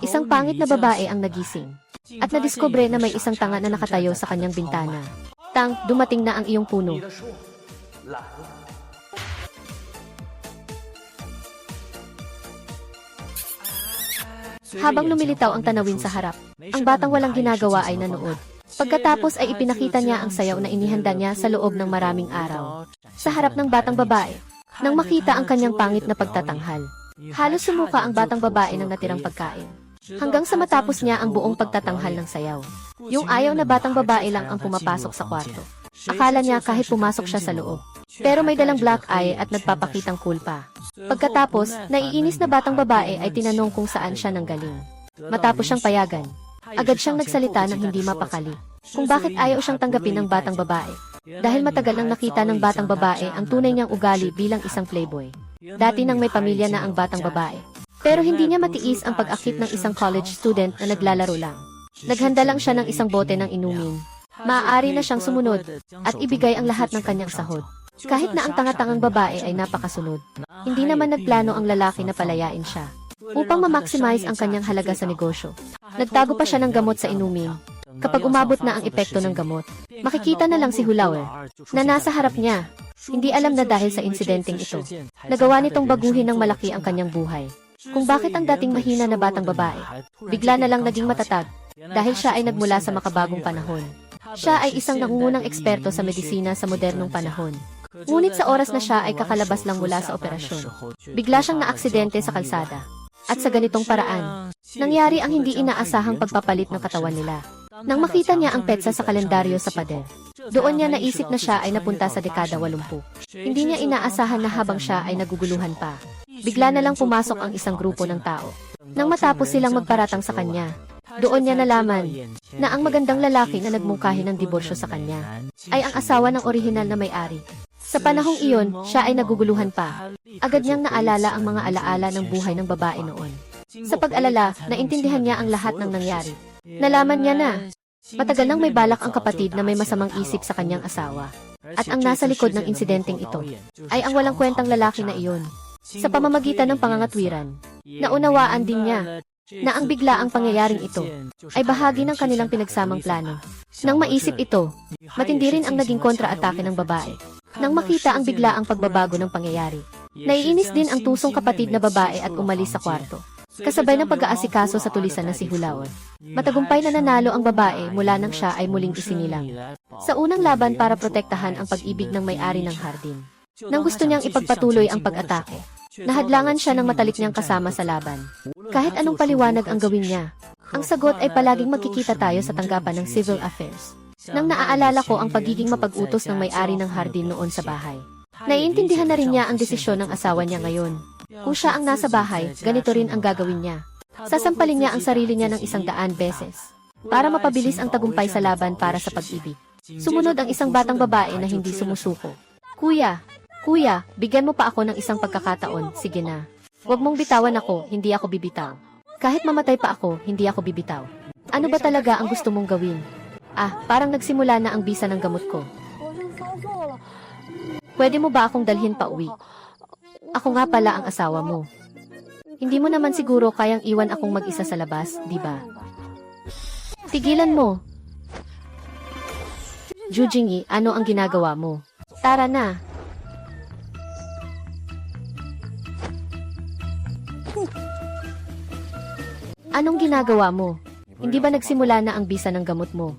Isang pangit na babae ang nagising. At nadiskubre na may isang tanga na nakatayo sa kanyang bintana. Tang, dumating na ang iyong puno. Habang lumilitaw ang tanawin sa harap, ang batang walang ginagawa ay nanood. Pagkatapos ay ipinakita niya ang sayaw na inihanda niya sa loob ng maraming araw. Sa harap ng batang babae, nang makita ang kanyang pangit na pagtatanghal, halos sumuka ang batang babae ng natirang pagkain. Hanggang sa matapos niya ang buong pagtatanghal ng sayaw. Yung ayaw na batang babae lang ang pumapasok sa kwarto. Akala niya kahit pumasok siya sa loob. Pero may dalang black eye at nagpapakitang cool pa. Pagkatapos, naiinis na batang babae ay tinanong kung saan siya nanggaling. Matapos siyang payagan, agad siyang nagsalita ng hindi mapakali kung bakit ayaw siyang tanggapin ng batang babae. Dahil matagal nang nakita ng batang babae ang tunay niyang ugali bilang isang playboy. Dati nang may pamilya na ang batang babae. Pero hindi niya matiis ang pag-akit ng isang college student na naglalaro lang. Naghanda lang siya ng isang bote ng inumin. Maaari na siyang sumunod at ibigay ang lahat ng kanyang sahod. Kahit na ang tanga-tangang babae ay napakasunod. Hindi naman nagplano ang lalaki na palayain siya. Upang ma-maximize ang kanyang halaga sa negosyo. Nagtago pa siya ng gamot sa inumin. Kapag umabot na ang epekto ng gamot, makikita na lang si Hulawer na nasa harap niya. Hindi alam na dahil sa insidenteng ito, nagawa nitong baguhin ng malaki ang kanyang buhay. Kung bakit ang dating mahina na batang babae, bigla na lang naging matatag dahil siya ay nagmula sa makabagong panahon. Siya ay isang nangungunang eksperto sa medisina sa modernong panahon. Ngunit sa oras na siya ay kakalabas lang mula sa operasyon, bigla siyang naaksidente sa kalsada. At sa ganitong paraan, nangyari ang hindi inaasahang pagpapalit ng katawan nila. Nang makita niya ang petsa sa kalendaryo sa pader, doon niya naisip na siya ay napunta sa dekada 80. Hindi niya inaasahan na habang siya ay naguguluhan pa, bigla na lang pumasok ang isang grupo ng tao. Nang matapos silang magparatang sa kanya, doon niya nalaman na ang magandang lalaki na nagmungkahi ng diborsyo sa kanya ay ang asawa ng orihinal na may-ari. Sa panahong iyon, siya ay naguguluhan pa. Agad niyang naalala ang mga alaala ng buhay ng babae noon. Sa pag-alala, naintindihan niya ang lahat ng nangyari. Nalaman niya na matagal nang may balak ang kapatid na may masamang isip sa kanyang asawa. At ang nasa likod ng insidenteng ito ay ang walang kwentang lalaki na iyon. Sa pamamagitan ng pangangatwiran, naunawaan din niya na ang biglaang pangyayaring ito ay bahagi ng kanilang pinagsamang plano. Nang maisip ito, matindi rin ang naging kontra-atake ng babae. Nang makita ang biglaang pagbabago ng pangyayari, naiinis din ang tusong kapatid na babae at umalis sa kwarto. Kasabay ng pag-aasikaso sa tulisan na si Hulawer. Matagumpay na nanalo ang babae mula nang siya ay muling isinilang. Sa unang laban para protektahan ang pag-ibig ng may-ari ng hardin. Nang gusto niyang ipagpatuloy ang pag-atake, nahadlangan siya ng matalik niyang kasama sa laban. Kahit anong paliwanag ang gawin niya, ang sagot ay palaging magkikita tayo sa tanggapan ng civil affairs. Nang naaalala ko ang pagiging mapag-utos ng may-ari ng hardin noon sa bahay. Naiintindihan na rin niya ang desisyon ng asawa niya ngayon. Kung siya ang nasa bahay, ganito rin ang gagawin niya. Sasampalin niya ang sarili niya ng 100 beses para mapabilis ang tagumpay sa laban para sa pag-ibig. Sumunod ang isang batang babae na hindi sumusuko. Kuya, bigyan mo pa ako ng isang pagkakataon, sige na. Huwag mong bitawan ako, hindi ako bibitaw. Kahit mamatay pa ako, hindi ako bibitaw. Ano ba talaga ang gusto mong gawin? Parang nagsimula na ang bisa ng gamot ko. Pwede mo ba akong dalhin pa uwi? Ako nga pala ang asawa mo. Hindi mo naman siguro kayang iwan akong mag-isa sa labas, di ba? Tigilan mo. Ju Jingyi, ano ang ginagawa mo? Tara na. Anong ginagawa mo? Hindi ba nagsimula na ang bisa ng gamot mo?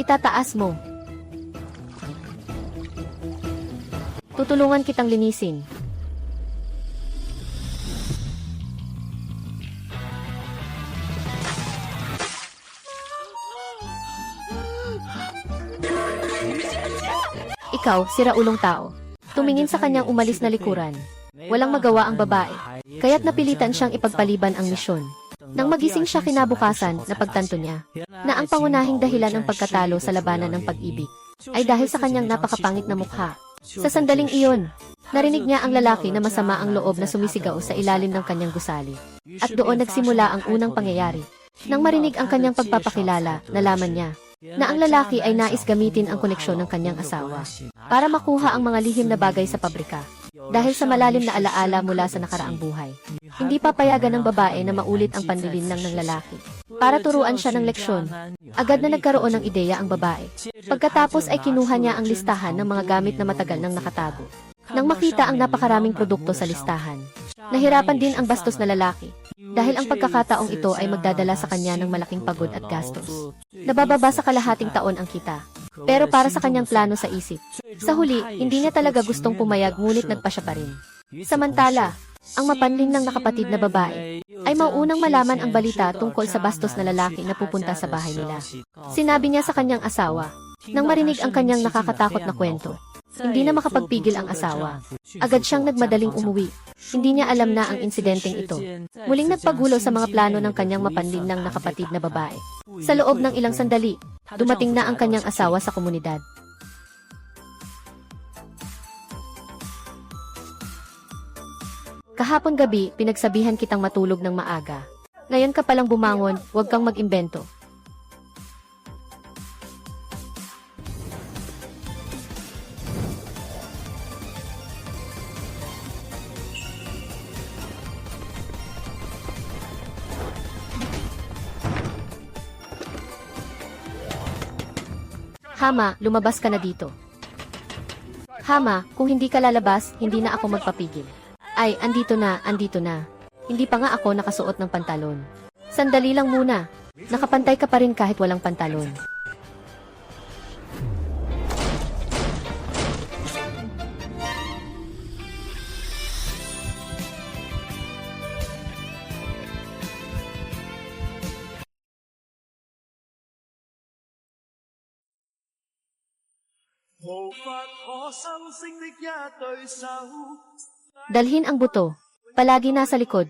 Itataas mo. Tutulungan kitang linisin. Ikaw, siraulong tao. Tumingin sa kanyang umalis na likuran. Walang magawa ang babae, kaya't napilitan siyang ipagpaliban ang misyon. Nang magising siya kinabukasan, napagtanto niya na ang pangunahing dahilan ng pagkatalo sa labanan ng pag-ibig ay dahil sa kanyang napakapangit na mukha. Sa sandaling iyon, narinig niya ang lalaki na masama ang loob na sumisigaw sa ilalim ng kanyang gusali. At doon nagsimula ang unang pangyayari. Nang marinig ang kanyang pagpapakilala, nalaman niya na ang lalaki ay nais gamitin ang koneksyon ng kanyang asawa para makuha ang mga lihim na bagay sa pabrika. dahil sa malalim na alaala mula sa nakaraang buhay. Hindi papayagan ng babae na maulit ang panlilinlang ng lalaki. Para turuan siya ng leksyon, agad na nagkaroon ng ideya ang babae. Pagkatapos ay kinuha niya ang listahan ng mga gamit na matagal nang nakatago. Nang makita ang napakaraming produkto sa listahan, nahirapan din ang bastos na lalaki. Dahil ang pagkakataong ito ay magdadala sa kanya ng malaking pagod at gastos. Nabababa sa kalahating taon ang kita. Pero para sa kanyang plano sa isip, sa huli, hindi niya talaga gustong pumayag ngunit nagpa siya pa rin. Samantala, ang mapanling ng nakapatid na babae ay mauunang malaman ang balita tungkol sa bastos na lalaki na pupunta sa bahay nila. Sinabi niya sa kanyang asawa, nang marinig ang kanyang nakakatakot na kwento. Hindi na makapagpigil ang asawa. Agad siyang nagmadaling umuwi. Hindi niya alam na ang insidenteng ito. Muling nagpagulo sa mga plano ng kanyang mapanlinlang na kapatid na babae. Sa loob ng ilang sandali, dumating na ang kanyang asawa sa komunidad. Kahapon gabi, pinagsabihan kitang matulog ng maaga. Ngayon ka palang bumangon, huwag kang mag-imbento. Hama, lumabas ka na dito. Hama, kung hindi ka lalabas, hindi na ako magpapigil. Ay, andito na, andito na. Hindi pa nga ako nakasuot ng pantalon. Sandali lang muna. Nakapantay ka pa rin kahit walang pantalon. Dalhin ang buto. Palagi nasa likod.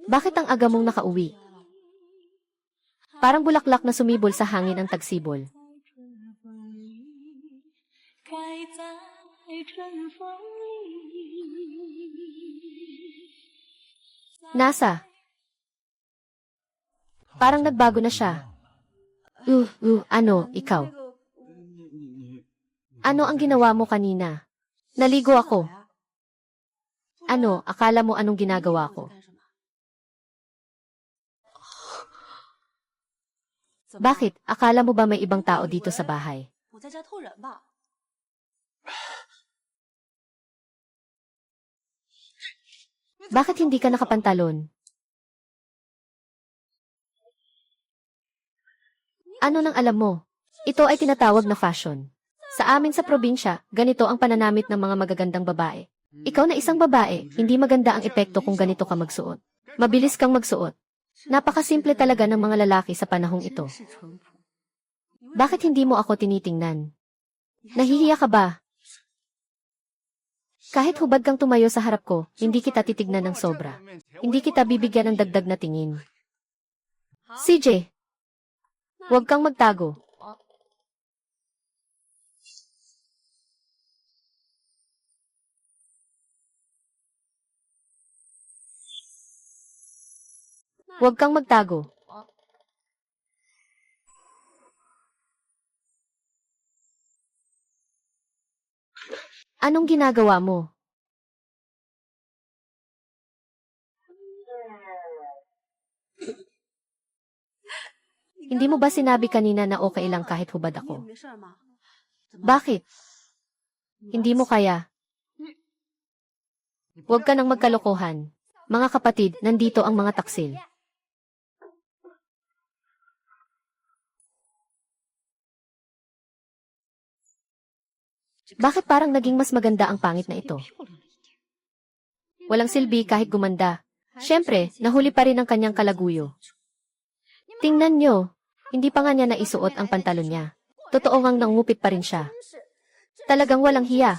Bakit ang aga mong nakauwi? Parang bulaklak na sumibol sa hangin ang tagsibol. Nasa? Parang nagbago na siya. Ano, ikaw? Ano ang ginawa mo kanina? Naligo ako. Ano, akala mo anong ginagawa ko? Bakit? Akala mo ba may ibang tao dito sa bahay? Bakit hindi ka nakapantalon? Ano nang alam mo? Ito ay tinatawag na fashion. Sa amin sa probinsya, ganito ang pananamit ng mga magagandang babae. Ikaw na isang babae, hindi maganda ang epekto kung ganito ka magsuot. Mabilis kang magsuot. Napakasimple talaga ng mga lalaki sa panahong ito. Bakit hindi mo ako tinitingnan? Nahihiya ka ba? Kahit hubad kang tumayo sa harap ko, hindi kita titignan ng sobra. Hindi kita bibigyan ng dagdag na tingin. CJ, huwag kang magtago. Huwag kang magtago. Anong ginagawa mo? Hindi mo ba sinabi kanina na okay lang kahit hubad ako? Bakit? Hindi mo kaya? Huwag ka nang magkalokohan. Mga kapatid, nandito ang mga taksil. Bakit parang naging mas maganda ang pangit na ito? Walang silbi kahit gumanda. Siyempre, nahuli pa rin ang kanyang kalaguyo. Tingnan nyo, hindi pa nga niya naisuot ang pantalon niya. Totoo ngang nangupit pa rin siya. Talagang walang hiya.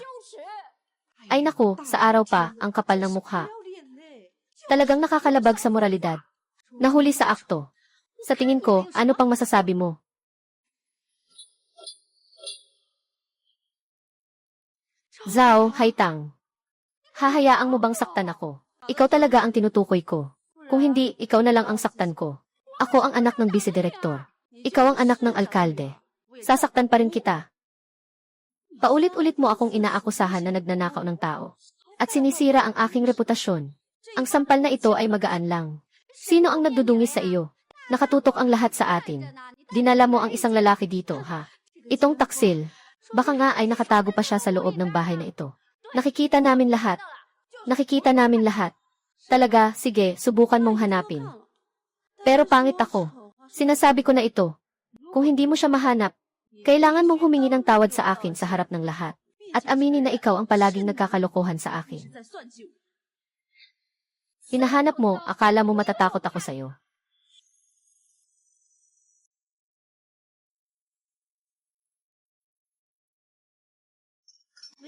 Ay naku, sa araw pa, ang kapal ng mukha. Talagang nakakalabag sa moralidad. Nahuli sa akto. Sa tingin ko, ano pang masasabi mo? Zhao, Haitang. Hahayaan mo bang saktan ako? Ikaw talaga ang tinutukoy ko. Kung hindi, ikaw na lang ang saktan ko. Ako ang anak ng bise-direktor. Ikaw ang anak ng alkalde. Sasaktan pa rin kita. Paulit-ulit mo akong inaakusahan na nagnanakaw ng tao. At sinisira ang aking reputasyon. Ang sampal na ito ay magaan lang. Sino ang nagdudungis sa iyo? Nakatutok ang lahat sa atin. Dinala mo ang isang lalaki dito, ha? Itong taksil. Baka nga ay nakatago pa siya sa loob ng bahay na ito. Nakikita namin lahat. Nakikita namin lahat. Talaga, sige, subukan mong hanapin. Pero pangit ako. Sinasabi ko na ito. Kung hindi mo siya mahanap, kailangan mong humingi ng tawad sa akin sa harap ng lahat. At aminin na ikaw ang palaging nagkakalokohan sa akin. Hinahanap mo, akala mo matatakot ako sa'yo.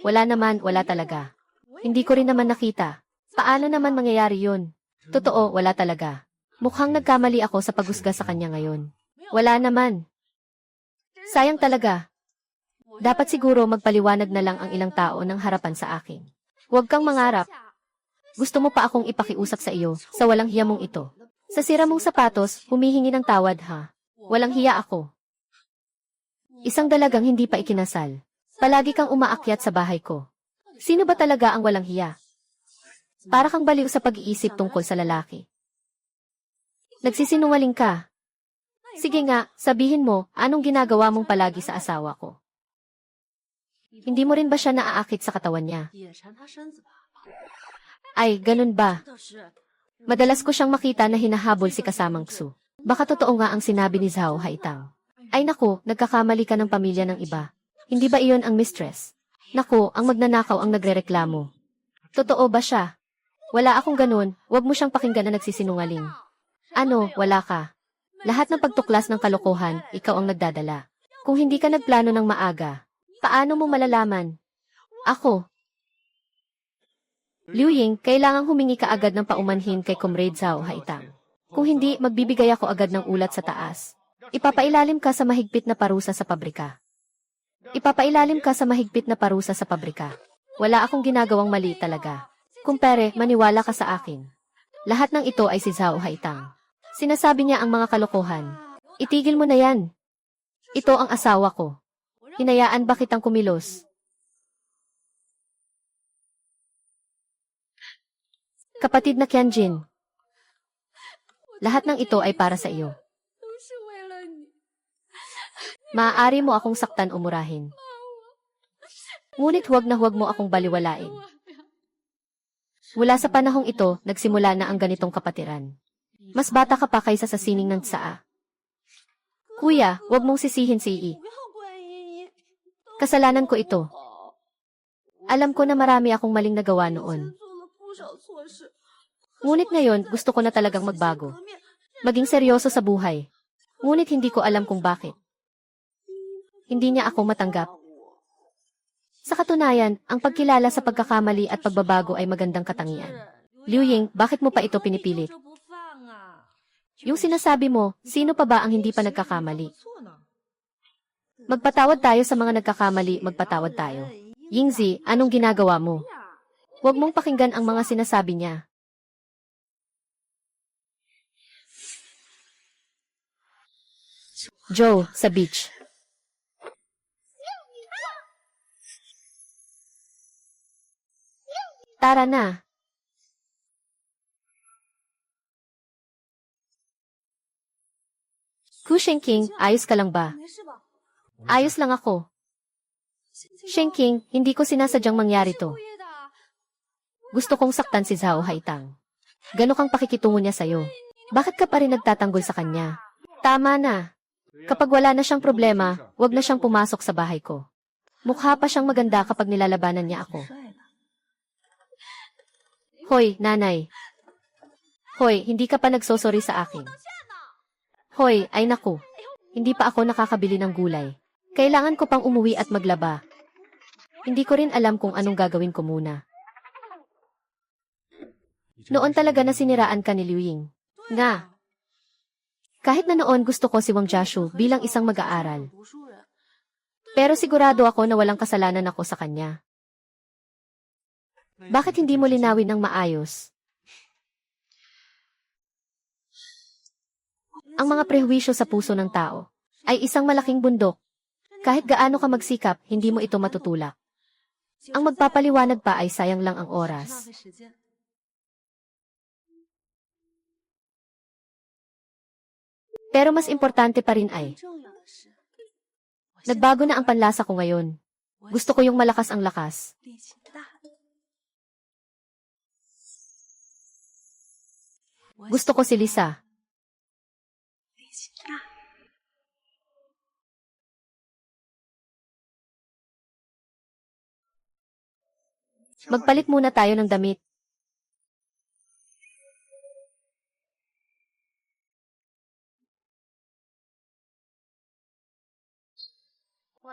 Wala naman, wala talaga. Hindi ko rin naman nakita. Paano naman mangyayari yun? Totoo, wala talaga. Mukhang nagkamali ako sa paghusga sa kanya ngayon. Wala naman. Sayang talaga. Dapat siguro magpaliwanag na lang ang ilang tao ng harapan sa akin. Huwag kang mangarap. Gusto mo pa akong ipakiusap sa iyo sa walang hiya mong ito. Sa sira mong sapatos, humihingi ng tawad ha. Walang hiya ako. Isang dalagang hindi pa ikinasal. Palagi kang umaakyat sa bahay ko. Sino ba talaga ang walang hiya? Para kang baliw sa pag-iisip tungkol sa lalaki. Nagsisinungaling ka. Sige nga, sabihin mo, anong ginagawa mong palagi sa asawa ko? Hindi mo rin ba siya naaakit sa katawan niya? Ay, ganun ba? Madalas ko siyang makita na hinahabol si kasamang Xu. Baka totoo nga ang sinabi ni Zhao Haitang. Ay naku, nagkakamali ka ng pamilya ng iba. Hindi ba iyon ang mistress? Naku, ang magnanakaw ang nagrereklamo. Totoo ba siya? Wala akong ganun, wag mo siyang pakinggan na nagsisinungaling. Ano, wala ka. Lahat ng pagtuklas ng kalokohan, ikaw ang nagdadala. Kung hindi ka nagplano ng maaga, paano mo malalaman? Ako. Liu Ying, kailangang humingi ka agad ng paumanhin kay Comrade Zhao Haitang. Kung hindi, magbibigay ako agad ng ulat sa taas. Ipapailalim ka sa mahigpit na parusa sa pabrika. Ipapailalim ka sa mahigpit na parusa sa pabrika. Wala akong ginagawang mali talaga. Kumpare, maniwala ka sa akin. Lahat ng ito ay si Zhao Haitang. Sinasabi niya ang mga kalokohan. Itigil mo na yan. Ito ang asawa ko. Hinayaan ba kitang kumilos? Kapatid na Qianjin, lahat ng ito ay para sa iyo. Maaari mo akong saktan o murahin. Ngunit huwag na huwag mo akong baliwalain. Mula sa panahong ito, nagsimula na ang ganitong kapatiran. Mas bata ka pa kaysa sa sining ng tsaa. Kuya, huwag mong sisihin si Yi. Kasalanan ko ito. Alam ko na marami akong maling nagawa noon. Ngunit ngayon, gusto ko na talagang magbago. Maging seryoso sa buhay. Ngunit hindi ko alam kung bakit. Hindi niya ako matanggap. Sa katunayan, ang pagkilala sa pagkakamali at pagbabago ay magandang katangian. Liu Ying, bakit mo pa ito pinipilit? Yung sinasabi mo, sino pa ba ang hindi pa nagkakamali? Magpatawad tayo sa mga nagkakamali, magpatawad tayo. Yingzi, anong ginagawa mo? Huwag mong pakinggan ang mga sinasabi niya. Joe, sa beach. Tara na. Ku Shengqing, ayos ka lang ba? Ayos lang ako. Shengqing, hindi ko sinasadyang mangyari to. Gusto kong saktan si Zhao Haitang. Gano'n kang pakikitungo niya sa'yo. Bakit ka pa rin nagtatanggol sa kanya? Tama na. Kapag wala na siyang problema, wag na siyang pumasok sa bahay ko. Mukha pa siyang maganda kapag nilalabanan niya ako. Hoy, nanay. Hoy, hindi ka pa nagsosorry sa akin. Hoy, ay naku. Hindi pa ako nakakabili ng gulay. Kailangan ko pang umuwi at maglaba. Hindi ko rin alam kung anong gagawin ko muna. Noon talaga na siniraan ka ni Liu Ying. Nga. Kahit na noon gusto ko si Wang Jiashu bilang isang mag-aaral. Pero sigurado ako na walang kasalanan ako sa kanya. Bakit hindi mo linawin ng maayos? Ang mga prehuwisyo sa puso ng tao ay isang malaking bundok. Kahit gaano ka magsikap, hindi mo ito matutulak. Ang magpapaliwanag pa ay sayang lang ang oras. Pero mas importante pa rin ay, nagbago na ang panlasa ko ngayon. Gusto ko yung malakas ang lakas. Gusto ko si Lisa. Magpalit muna tayo ng damit.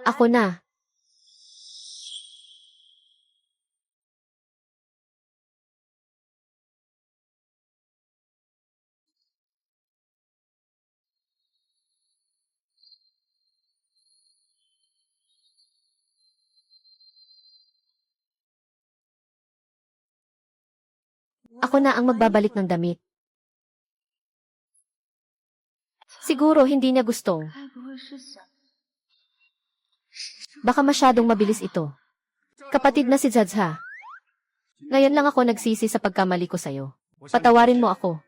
Ako na. Ako na ang magbabalik ng damit. Siguro hindi niya gustong. Baka masyadong mabilis ito. Kapatid na si Jadha. Ngayon lang ako nagsisi sa pagkamali ko sa'yo. Patawarin mo ako.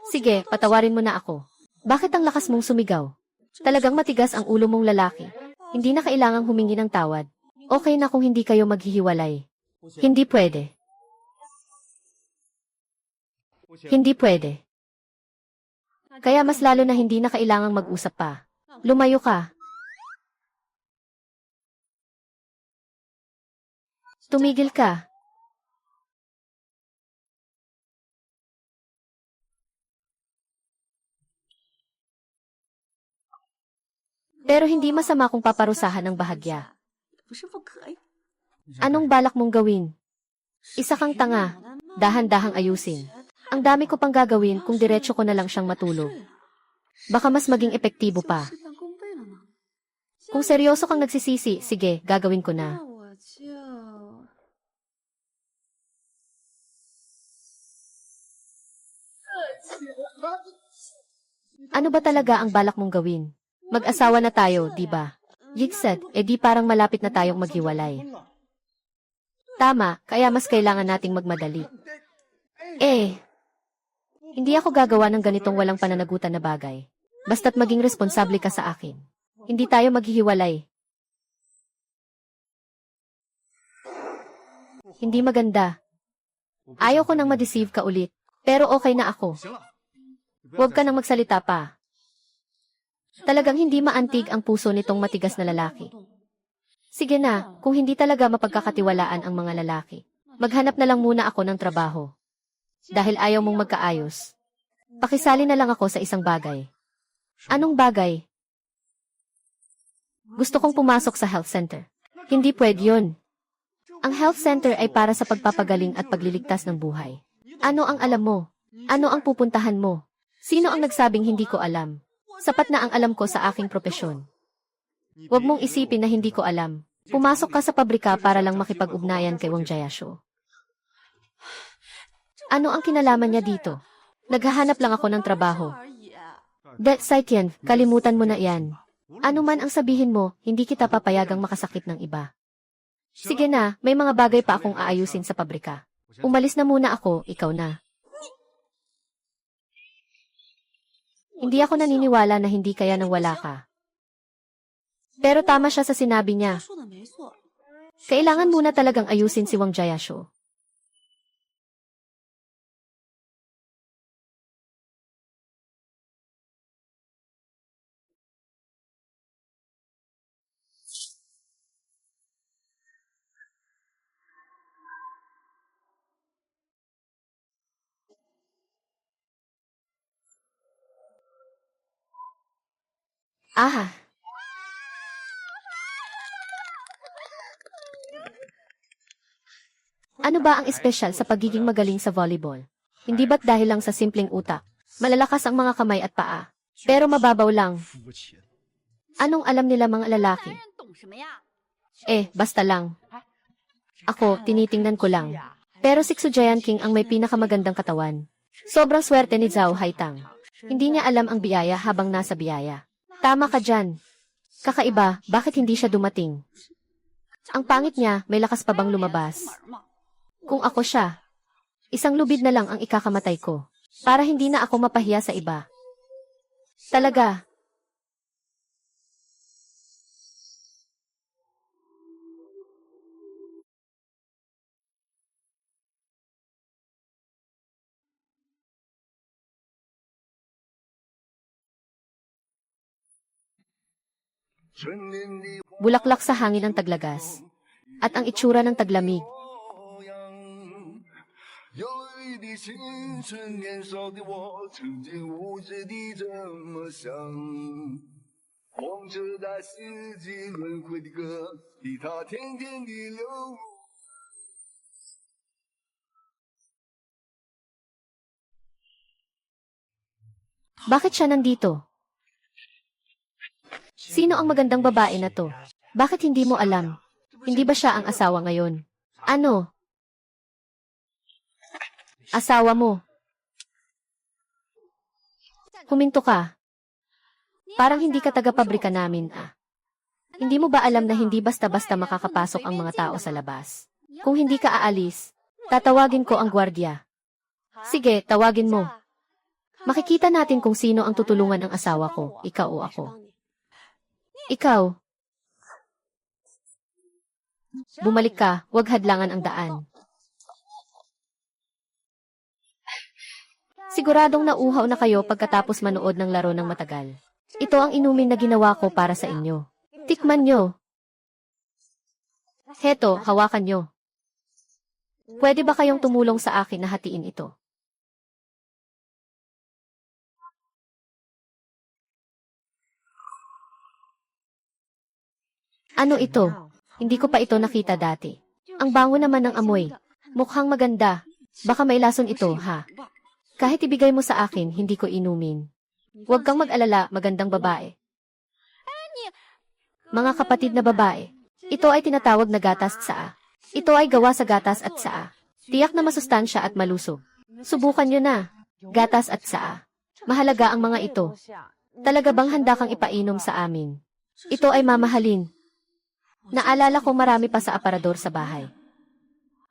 Sige, patawarin mo na ako. Bakit ang lakas mong sumigaw? Talagang matigas ang ulo mong lalaki. Hindi na kailangang humingi ng tawad. Okay na kung hindi kayo maghihiwalay. Hindi pwede. Hindi pwede. Kaya mas lalo na hindi na kailangang mag-usap pa. Lumayo ka. Tumigil ka. Pero hindi masama kung paparusahan ng bahagya. Anong balak mong gawin? Isa kang tanga. Dahan-dahang ayusin. Ang dami ko pang gagawin kung diretso ko na lang siyang matulog. Baka mas maging epektibo pa. Kung seryoso kang nagsisisi, sige, gagawin ko na. Ano ba talaga ang balak mong gawin? Mag-asawa na tayo, di ba? Yigsaid, di parang malapit na tayong maghiwalay. Tama, kaya mas kailangan nating magmadali. Hindi ako gagawa ng ganitong walang pananagutan na bagay. Basta't maging responsable ka sa akin. Hindi tayo maghihiwalay. Hindi maganda. Ayaw ko nang ma-deceive ka ulit. Pero okay na ako. Huwag ka nang magsalita pa. Talagang hindi maantig ang puso nitong matigas na lalaki. Sige na, kung hindi talaga mapagkakatiwalaan ang mga lalaki, maghanap na lang muna ako ng trabaho. Dahil ayaw mong magkaayos. Pakisali na lang ako sa isang bagay. Anong bagay? Gusto kong pumasok sa health center. Hindi pwede yun. Ang health center ay para sa pagpapagaling at pagliligtas ng buhay. Ano ang alam mo? Ano ang pupuntahan mo? Sino ang nagsabing hindi ko alam? Sapat na ang alam ko sa aking propesyon. Huwag mong isipin na hindi ko alam. Pumasok ka sa pabrika para lang makipag-ugnayan kay Wang Jiayashu. Ano ang kinalaman niya dito? Naghahanap lang ako ng trabaho. That Saitian, kalimutan mo na yan. Ano man ang sabihin mo, hindi kita papayagang makasakit ng iba. Sige na, may mga bagay pa akong aayusin sa pabrika. Umalis na muna ako, ikaw na. Hindi ako naniniwala na hindi kaya nang wala ka. Pero tama siya sa sinabi niya. Kailangan muna talagang ayusin si Wang Jiayashu. Aha. Ano ba ang espesyal sa pagiging magaling sa volleyball? Hindi ba't dahil lang sa simpleng utak? Malalakas ang mga kamay at paa. Pero mababaw lang. Anong alam nila mga lalaki? Basta lang. Ako, tinitingnan ko lang. Pero si Xu Jian King ang may pinakamagandang katawan. Sobrang swerte ni Zhao Haitang. Hindi niya alam ang biyaya habang nasa biyaya. Tama ka dyan. Kakaiba, bakit hindi siya dumating? Ang pangit niya, may lakas pa bang lumabas? Kung ako siya, isang lubid na lang ang ikakamatay ko. Para hindi na ako mapahiya sa iba. Talaga. Bulaklak sa hangin ang taglagas. At ang itsura ng taglamig. 忧郁的青春，年少的我，曾经无知地这么想。望着那四季轮回的歌，替它天天地流。Bakit siya nandito? Sino ang magandang babae na to? Bakit hindi mo alam? Hindi ba siya ang asawa ngayon? Ano? Asawa mo. Huminto ka. Parang hindi ka taga-pabrika namin, ah. Hindi mo ba alam na hindi basta-basta makakapasok ang mga tao sa labas? Kung hindi ka aalis, tatawagin ko ang gwardiya. Sige, tawagin mo. Makikita natin kung sino ang tutulungan ng asawa ko, ikaw o ako. Ikaw. Bumalik ka, huwag hadlangan ang daan. Siguradong nauuhaw na kayo pagkatapos manood ng laro ng matagal. Ito ang inumin na ginawa ko para sa inyo. Tikman nyo. Heto, hawakan nyo. Pwede ba kayong tumulong sa akin na hatiin ito? Ano ito? Hindi ko pa ito nakita dati. Ang bango naman ng amoy. Mukhang maganda. Baka may lason ito, ha? Kahit ibigay mo sa akin, hindi ko inumin. Huwag kang mag-alala, magandang babae. Mga kapatid na babae, ito ay tinatawag na gatas at saa. Ito ay gawa sa gatas at saa. Tiyak na masustansya at malusog. Subukan nyo na. Gatas at saa. Mahalaga ang mga ito. Talaga bang handa kang ipainom sa amin? Ito ay mamahalin. Naalala ko marami pa sa aparador sa bahay.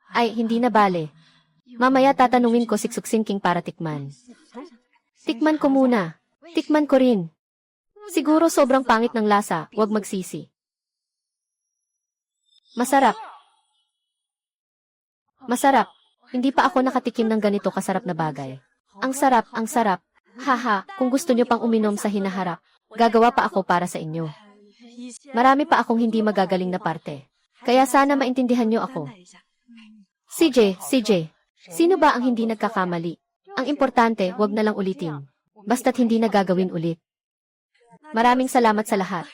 Ay, hindi na bale. Mamaya tatanungin ko si Suksing King para tikman. Tikman ko muna. Tikman ko rin. Siguro sobrang pangit ng lasa, huwag magsisi. Masarap. Masarap. Hindi pa ako nakatikim ng ganito kasarap na bagay. Ang sarap, ang sarap. Haha, kung gusto nyo pang uminom sa hinaharap, gagawa pa ako para sa inyo. Marami pa akong hindi magagaling na parte. Kaya sana maintindihan nyo ako. CJ. Sino ba ang hindi nagkakamali? Ang importante, wag na lang ulitin. Basta't hindi na gagawin ulit. Maraming salamat sa lahat.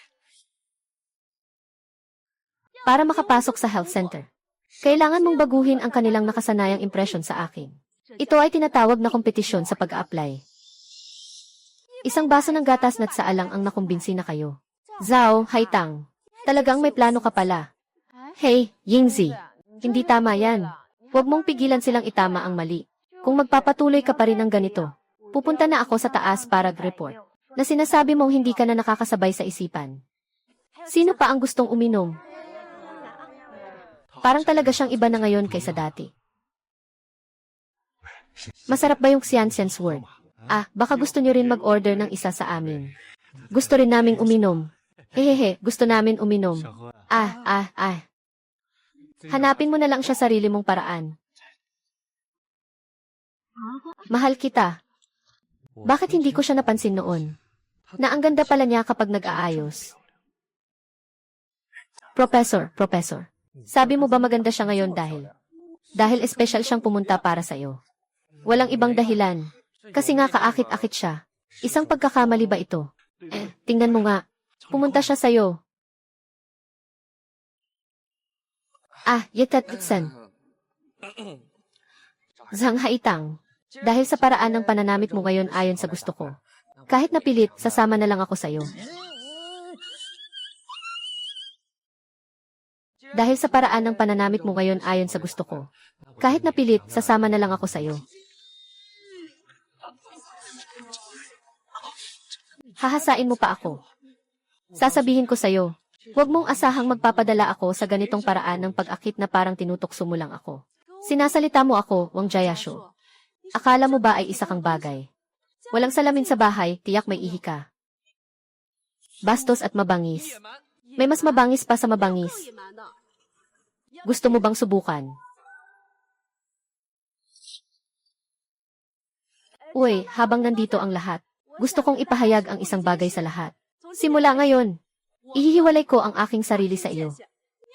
Para makapasok sa health center, kailangan mong baguhin ang kanilang nakasanayang impresyon sa akin. Ito ay tinatawag na kompetisyon sa pag-a-apply. Isang baso ng gatas na tsaa lang ang nakumbinsi na kayo. Zhao, Haitang. Talagang may plano ka pala. Hey, Yingzi. Hindi tama yan. Huwag mong pigilan silang itama ang mali. Kung magpapatuloy ka pa rin ng ganito, pupunta na ako sa taas para report na sinasabi mong hindi ka na nakakasabay sa isipan. Sino pa ang gustong uminom? Parang talaga siyang iba na ngayon kaysa dati. Masarap ba yung Xianxian's word? Ah, baka gusto niyo rin mag-order ng isa sa amin. Gusto rin naming uminom. Hehehe, gusto namin uminom. Hanapin mo na lang siya sarili mong paraan. Mahal kita. Bakit hindi ko siya napansin noon? Na ang ganda pala niya kapag nag-aayos. Professor. Sabi mo ba maganda siya ngayon dahil espesyal siyang pumunta para sa'yo? Walang ibang dahilan. Kasi nga kaakit-akit siya. Isang pagkakamali ba ito? Tingnan mo nga. Pumunta siya sa'yo. Yetatitsan. Zhang Haitang. Dahil sa paraan ng pananamit mo ngayon ayon sa gusto ko. Kahit napilit, sasama na lang ako sa'yo. Dahil sa paraan ng pananamit mo ngayon ayon sa gusto ko. Kahit napilit, sasama na lang ako sa'yo. Hahasain mo pa ako. Sasabihin ko sa'yo, huwag mong asahang magpapadala ako sa ganitong paraan ng pag-akit na parang tinutokso mo lang ako. Sinasalita mo ako, Wang Jayasho. Akala mo ba ay isa kang bagay? Walang salamin sa bahay, tiyak may ihi ka. Bastos at mabangis. May mas mabangis pa sa mabangis. Gusto mo bang subukan? Uy, habang nandito ang lahat, gusto kong ipahayag ang isang bagay sa lahat. Simula ngayon, ihihiwalay ko ang aking sarili sa iyo.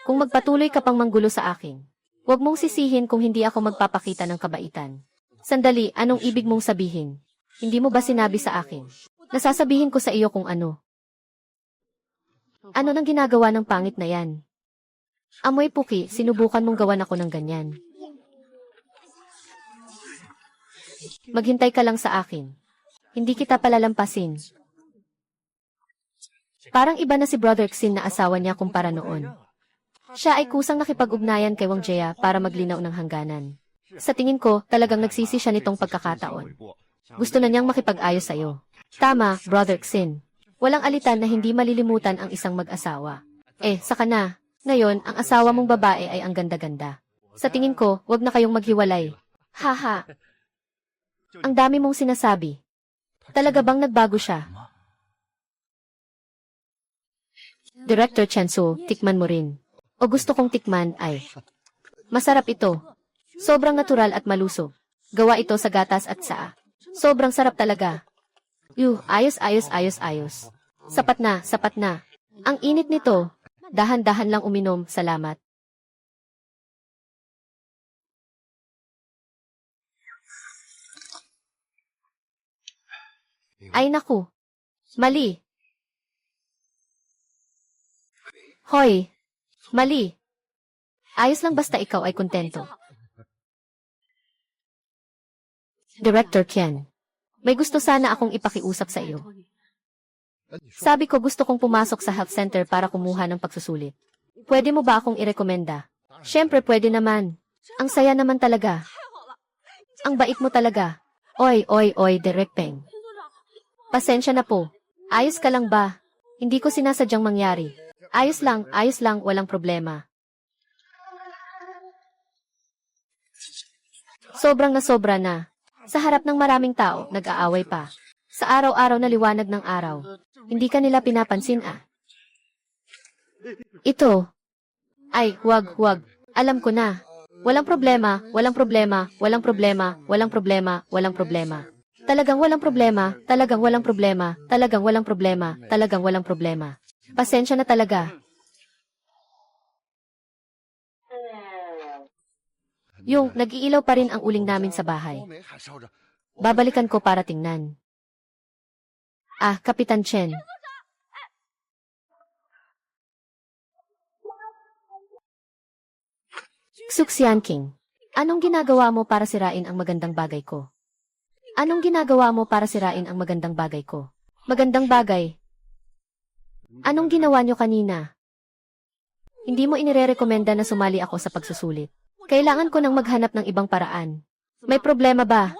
Kung magpatuloy ka pang manggulo sa akin, huwag mong sisihin kung hindi ako magpapakita ng kabaitan. Sandali, anong ibig mong sabihin? Hindi mo ba sinabi sa akin? Nasasabihin ko sa iyo kung ano. Ano nang ginagawa ng pangit na yan? Amoy puki, sinubukan mong gawan ako ng ganyan. Maghintay ka lang sa akin. Hindi kita palalampasin. Parang iba na si Brother Xin na asawa niya kumpara noon. Siya ay kusang nakipag-ugnayan kay Wang Jia para maglinaw ng hangganan. Sa tingin ko, talagang nagsisi siya nitong pagkakataon. Gusto na niyang makipag-ayos sa'yo. Tama, Brother Xin. Walang alitan na hindi malilimutan ang isang mag-asawa. Saka na. Ngayon, ang asawa mong babae ay ang ganda-ganda. Sa tingin ko, wag na kayong maghiwalay. Haha. Ang dami mong sinasabi. Talaga bang nagbago siya? Director Chansu, tikman mo rin. O gusto kong tikman ay... Masarap ito. Sobrang natural at malusog. Gawa ito sa gatas at saa. Sobrang sarap talaga. Ayos, ayos, ayos, ayos. Sapat na, sapat na. Ang init nito. Dahan-dahan lang uminom, salamat. Ay naku. Mali. Hoy. Mali. Ayos lang basta ikaw ay kontento. Director Ken. May gusto sana akong ipakiusap sa iyo. Sabi ko gusto kong pumasok sa health center para kumuha ng pagsusulit. Pwede mo ba akong irekomenda? Siyempre pwede naman. Ang saya naman talaga. Ang bait mo talaga. Oy, Direk Peng. Pasensya na po. Ayos ka lang ba? Hindi ko sinasadyang mangyari. Ayos lang, walang problema. Sobrang nasobra na. Sa harap ng maraming tao, nag-aaway pa. Sa araw-araw na liwanag ng araw. Hindi ka nila pinapansin Ito. Ay, wag. Alam ko na. Walang problema. Talagang walang problema. Pasensya na talaga. Yung, nag-iilaw pa rin ang uling namin sa bahay. Babalikan ko para tingnan. Kapitan Chen. Xuxian King. Anong ginagawa mo para sirain ang magandang bagay ko? Magandang bagay. Anong ginawa nyo kanina? Hindi mo inirerekomenda na sumali ako sa pagsusulit. Kailangan ko nang maghanap ng ibang paraan. May problema ba?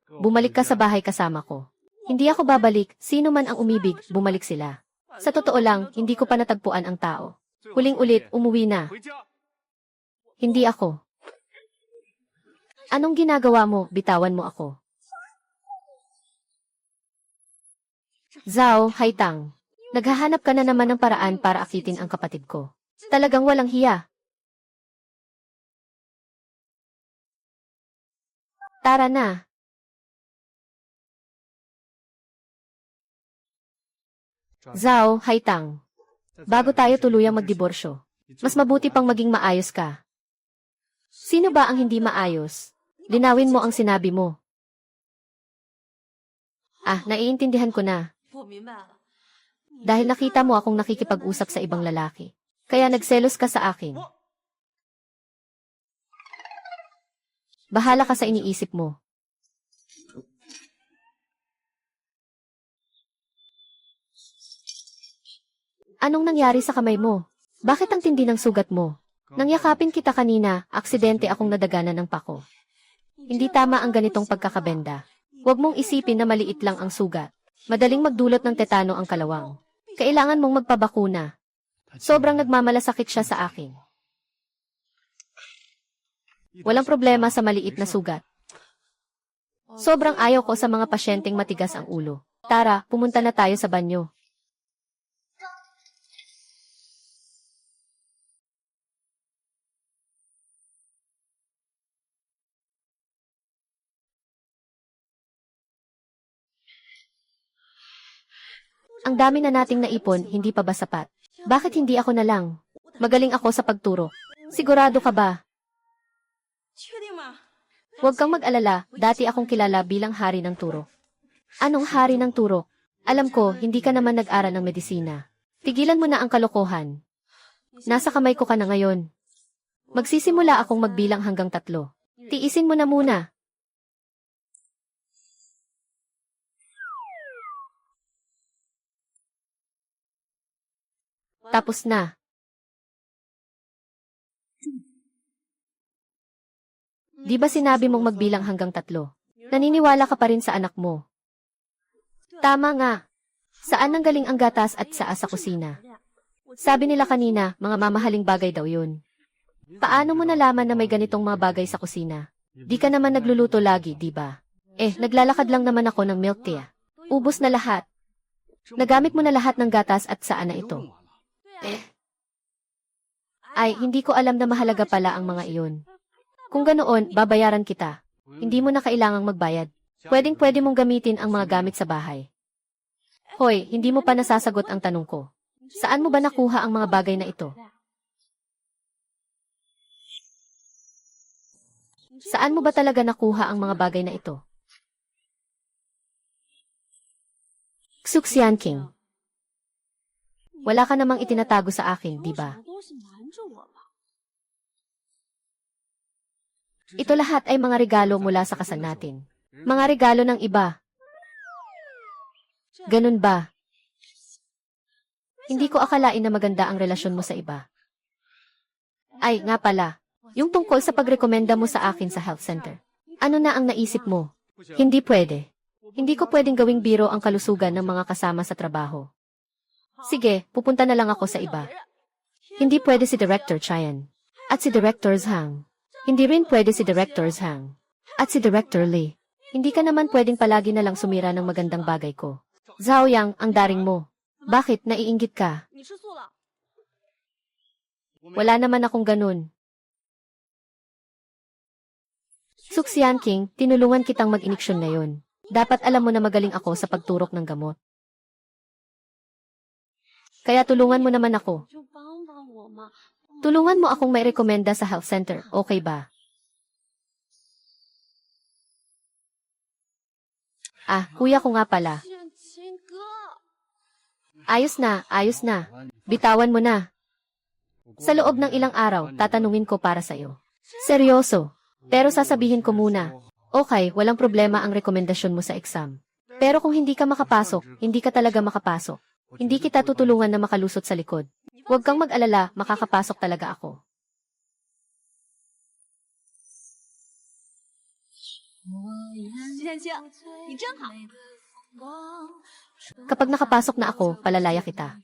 Bumalik ka sa bahay kasama ko. Hindi ako babalik, sino man ang umibig, bumalik sila. Sa totoo lang, hindi ko pa natagpuan ang tao. Huling-ulit, umuwi na. Hindi ako. Anong ginagawa mo, bitawan mo ako. Zhao, Haitang. Naghahanap ka na naman ng paraan para akitin ang kapatid ko. Talagang walang hiya. Tara na. Zhao, Haitang. Bago tayo tuluyang magdiborsyo, mas mabuti pang maging maayos ka. Sino ba ang hindi maayos? Linawin mo ang sinabi mo. Naiintindihan ko na. Dahil nakita mo akong nakikipag-usap sa ibang lalaki. Kaya nagselos ka sa akin. Bahala ka sa iniisip mo. Anong nangyari sa kamay mo? Bakit ang tindi ng sugat mo? Nang yakapin kita kanina, aksidente akong nadaganan ng pako. Hindi tama ang ganitong pagkakabenda. Huwag mong isipin na maliit lang ang sugat. Madaling magdulot ng tetano ang kalawang. Kailangan mong magpabakuna. Sobrang nagmamalasakit siya sa akin. Walang problema sa maliit na sugat. Sobrang ayaw ko sa mga pasyenteng matigas ang ulo. Tara, pumunta na tayo sa banyo. Ang dami na nating naipon, hindi pa ba sapat? Bakit hindi ako na lang? Magaling ako sa pagturo. Sigurado ka ba? Huwag kang mag-alala, dati akong kilala bilang hari ng turo. Anong hari ng turo? Alam ko, hindi ka naman nag-aral ng medisina. Tigilan mo na ang kalokohan. Nasa kamay ko ka na ngayon. Magsisimula akong magbilang hanggang 3. Tiisin mo na muna. Tapos na. Di ba sinabi mong magbilang hanggang 3? Naniniwala ka pa rin sa anak mo. Tama nga. Saan nanggaling ang gatas at saa sa kusina? Sabi nila kanina, mga mamahaling bagay daw yun. Paano mo nalaman na may ganitong mga bagay sa kusina? Di ka naman nagluluto lagi, di ba? Naglalakad lang naman ako ng milk tea. Ubus na lahat. Nagamit mo na lahat ng gatas at saa na ito. Ay, hindi ko alam na mahalaga pala ang mga iyon. Kung ganoon, babayaran kita. Hindi mo na kailangang magbayad. Pwedeng-pwede mong gamitin ang mga gamit sa bahay. Hoy, hindi mo pa nasasagot ang tanong ko. Saan mo ba nakuha ang mga bagay na ito? Saan mo ba talaga nakuha ang mga bagay na ito? Xuxian King. Wala ka namang itinatago sa akin, di ba? Ito lahat ay mga regalo mula sa kasal natin. Mga regalo ng iba. Ganun ba? Hindi ko akalain na maganda ang relasyon mo sa iba. Ay, nga pala. Yung tungkol sa pagrekomenda mo sa akin sa health center. Ano na ang naisip mo? Hindi pwede. Hindi ko pwedeng gawing biro ang kalusugan ng mga kasama sa trabaho. Sige, pupunta na lang ako sa iba. Hindi pwede si Director Chayan. At si Director Zhang. Hindi rin pwede si Director Zhang. At si Director Lee. Hindi ka naman pwedeng palagi na lang sumira ng magandang bagay ko. Zhao Yang, ang daring mo. Bakit naiinggit ka? Wala naman akong ganun. Xuxian King, tinulungan kitang mag-iniksyon ngayon. Dapat alam mo na magaling ako sa pagturok ng gamot. Kaya tulungan mo naman ako. Tulungan mo akong may rekomenda sa health center, okay ba? Kuya ko nga pala. Ayos na, ayos na. Bitawan mo na. Sa loob ng ilang araw, tatanungin ko para sa'yo. Seryoso. Pero sasabihin ko muna. Okay, walang problema ang rekomendasyon mo sa exam. Pero kung hindi ka makapasok, hindi ka talaga makapasok. Hindi kita tutulungan na makalusot sa likod. Huwag kang mag-alala, makakapasok talaga ako. Kapag nakapasok na ako, palalaya kita.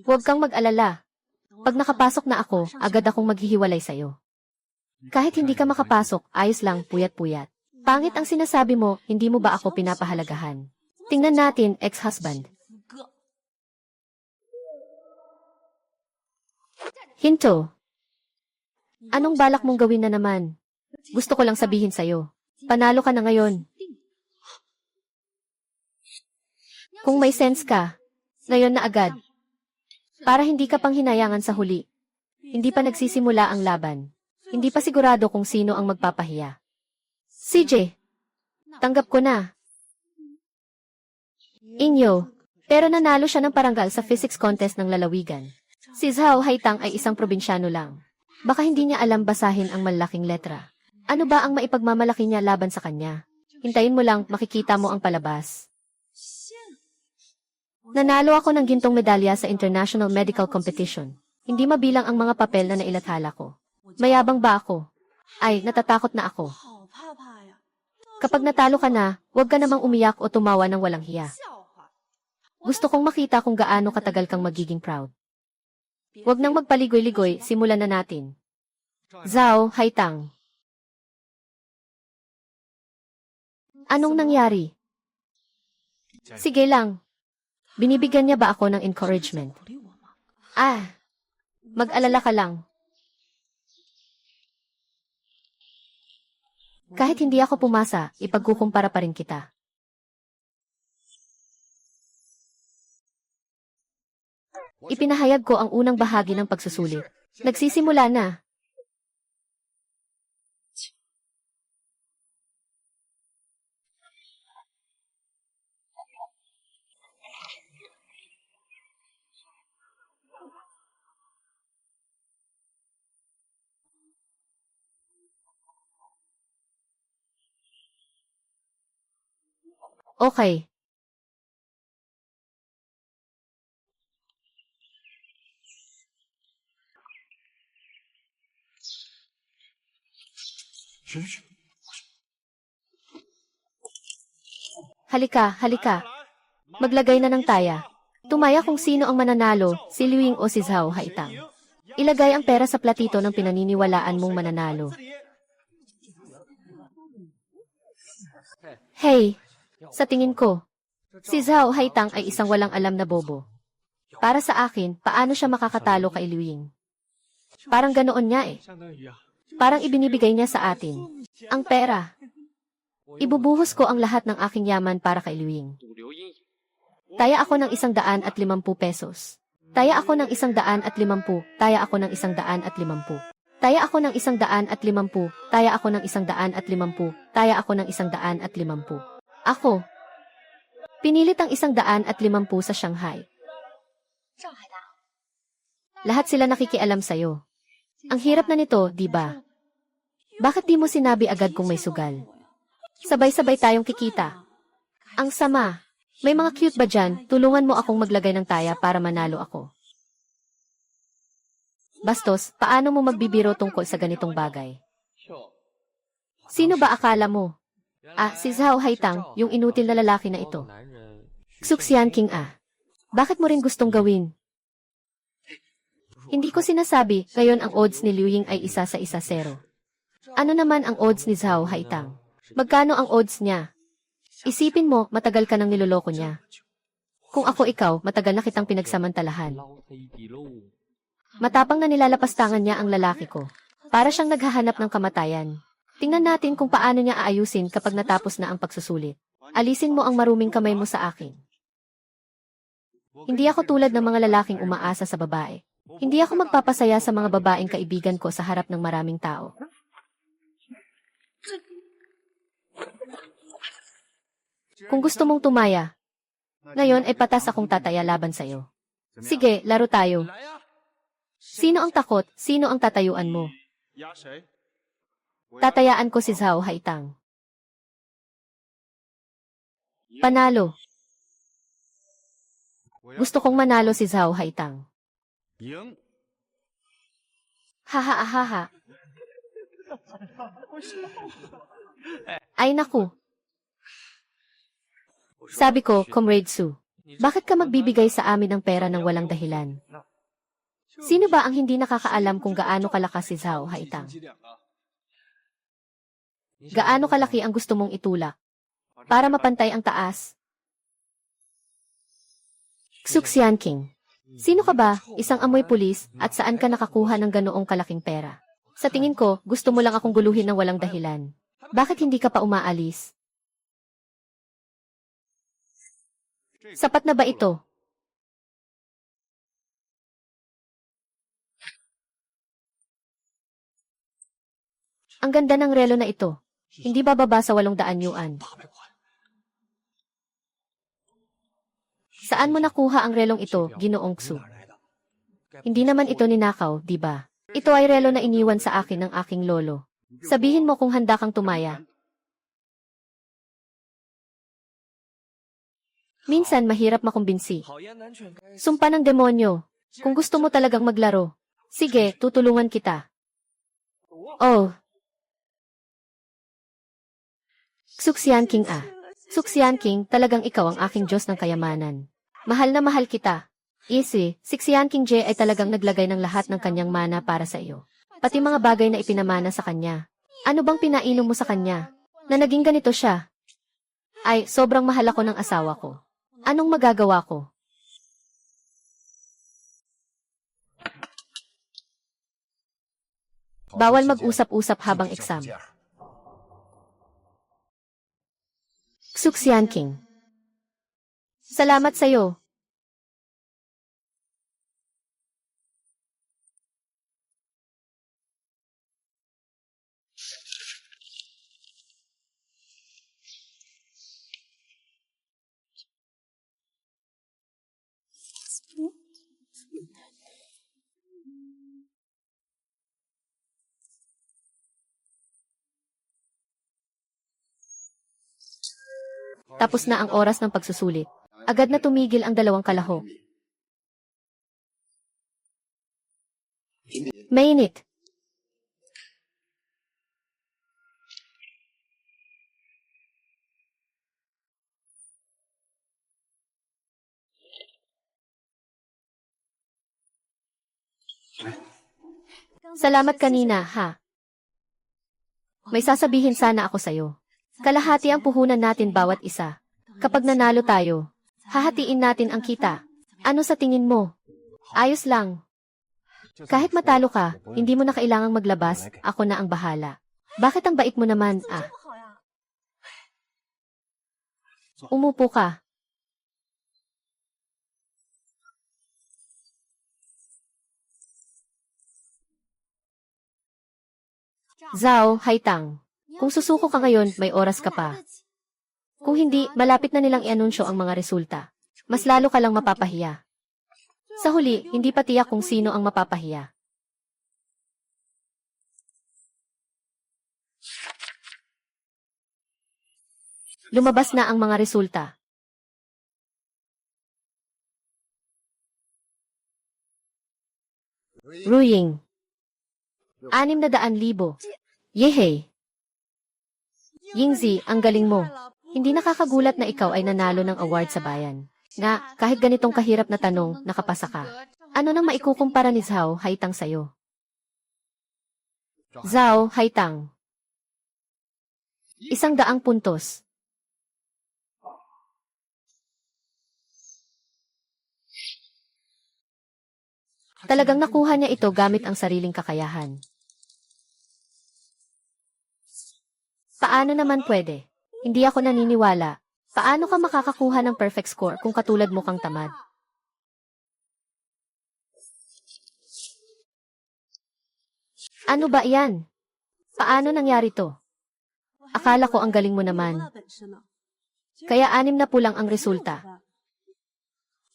Huwag kang mag-alala. Pag nakapasok na ako, agad akong maghihiwalay sa'yo. Kahit hindi ka makapasok, ayos lang, puyat-puyat. Pangit ang sinasabi mo, hindi mo ba ako pinapahalagahan? Tingnan natin, ex-husband. Hinto. Anong balak mong gawin na naman? Gusto ko lang sabihin sa'yo. Panalo ka na ngayon. Kung may sense ka, ngayon na agad. Para hindi ka pang hinayangan sa huli. Hindi pa nagsisimula ang laban. Hindi pa sigurado kung sino ang magpapahiya. CJ, tanggap ko na. Inyo, Pero nanalo siya ng parangal sa physics contest ng lalawigan. Si Zhao Haitang ay isang probinsyano lang. Baka hindi niya alam basahin ang malalaking letra. Ano ba ang maipagmamalaki niya laban sa kanya? Hintayin mo lang, makikita mo ang palabas. Nanalo ako ng gintong medalya sa International Medical Competition. Hindi mabilang ang mga papel na nailathala ko. Mayabang ba ako? Ay, natatakot na ako. Kapag natalo ka na, huwag ka namang umiyak o tumawa ng walang hiya. Gusto kong makita kung gaano katagal kang magiging proud. Huwag nang magpaligoy-ligoy, simulan na natin. Zhao Haitang. Anong nangyari? Sige lang. Binibigyan niya ba ako ng encouragement? Mag-alala ka lang. Kahit hindi ako pumasa, ipagkukumpara pa rin kita. Ipinahayag ko ang unang bahagi ng pagsusulit. Nagsisimula na. Okay. Halika, halika. Maglagay na ng taya. Tumaya kung sino ang mananalo, si Liu Ying o si Zhao Haitang. Ilagay ang pera sa platito ng pinaniniwalaan mong mananalo. Hey, sa tingin ko, si Zhao Haitang ay isang walang alam na bobo. Para sa akin, paano siya makakatalo kay Liu Ying? Parang ganoon niya eh. Parang ibinibigay niya sa atin. Ang pera. Ibubuhos ko ang lahat ng aking yaman para kay Liu Ying. Taya ako ng 150 pesos. Taya ako ng 150. Taya ako ng 150. Taya ako ng 150. Taya ako ng 150. Taya ako ng 150. Ako. Pinilit ang 150 sa Shanghai. Lahat sila nakikialam sa'yo. Ang hirap na nito, di ba? Bakit di mo sinabi agad kung may sugal? Sabay-sabay tayong kikita. Ang sama. May mga cute ba dyan? Tulungan mo akong maglagay ng taya para manalo ako. Bastos, paano mo magbibiro tungkol sa ganitong bagay? Sino ba akala mo? Si Zhao Haitang, yung inutil na lalaki na ito. Xuxian King Bakit mo rin gustong gawin? Hindi ko sinasabi, ngayon ang odds ni Liu Ying ay 1-0. Ano naman ang odds ni Zhao Haitang? Magkano ang odds niya? Isipin mo, matagal ka nang niloloko niya. Kung ako ikaw, matagal na kitang pinagsamantalahan. Matapang na nilalapastangan niya ang lalaki ko. Para siyang naghahanap ng kamatayan. Tingnan natin kung paano niya aayusin kapag natapos na ang pagsusulit. Alisin mo ang maruming kamay mo sa akin. Hindi ako tulad ng mga lalaking umaasa sa babae. Hindi ako magpapasaya sa mga babaeng kaibigan ko sa harap ng maraming tao. Kung gusto mong tumaya, ngayon ay patas akong tataya laban sa'yo. Sige, laro tayo. Sino ang takot? Sino ang tatayuan mo? Tatayaan ko si Zhao Haitang. Panalo. Gusto kong manalo si Zhao Haitang. Haha. Ay naku. Sabi ko, Comrade Su, bakit ka magbibigay sa amin ng pera ng walang dahilan? Sino ba ang hindi nakakaalam kung gaano kalakas si Zhao Haitang? Gaano kalaki ang gusto mong itulak? Para mapantay ang taas. Xuxian King. Sino ka ba, isang amoy pulis, at saan ka nakakuha ng ganoong kalaking pera? Sa tingin ko, gusto mo lang akong guluhin ng walang dahilan. Bakit hindi ka pa umaalis? Sapat na ba ito? Ang ganda ng relo na ito. Hindi bababa sa 800 yuan. Saan mo nakuha ang relong ito, Ginoong Xu? Hindi naman ito ninakaw, di ba? Ito ay relo na iniwan sa akin ng aking lolo. Sabihin mo kung handa kang tumaya. Minsan mahirap makumbinsi. Sumpa ng demonyo. Kung gusto mo talagang maglaro. Sige, tutulungan kita. Oh. Suxian King ah. Suxian King, talagang ikaw ang aking Diyos ng kayamanan. Mahal na mahal kita. Easy, si Xian King Jie ay talagang naglagay ng lahat ng kanyang mana para sa iyo. Pati mga bagay na ipinamana sa kanya. Ano bang pinainom mo sa kanya? Na naging ganito siya? Ay, sobrang mahal ako ng asawa ko. Anong magagawa ko? Bawal mag-usap-usap habang exam. Suxian King. Salamat sa'yo. Tapos na ang oras ng pagsusulit. Agad na tumigil ang dalawang kalahok. Mainit. Salamat kanina, ha? May sasabihin sana ako sa'yo. Kalahati ang puhunan natin bawat isa. Kapag nanalo tayo, hahatiin natin ang kita. Ano sa tingin mo? Ayos lang. Kahit matalo ka, hindi mo na kailangang maglabas, ako na ang bahala. Bakit ang bait mo naman, ah? Umupo ka. Zhao, Haitang. Kung susuko ka ngayon, may oras ka pa. Kung hindi, malapit na nilang i-anunsyo ang mga resulta. Mas lalo ka lang mapapahiya. Sa huli, hindi pa tiyak kung sino ang mapapahiya. Lumabas na ang mga resulta. Ruying. 600,000. Yehey! Yingzi, ang galing mo. Hindi nakakagulat na ikaw ay nanalo ng award sa bayan. Nga, kahit ganitong kahirap na tanong, nakapasa ka. Ano nang maikukumpara ni Zhao Haitang sa'yo? Zhao Haitang. 100 puntos. Talagang nakuha niya ito gamit ang sariling kakayahan. Paano naman pwede? Hindi ako naniniwala. Paano ka makakakuha ng perfect score kung katulad mo kang tamad? Ano ba iyan? Paano nangyari to? Akala ko ang galing mo naman. Kaya 6 na pulang ang resulta.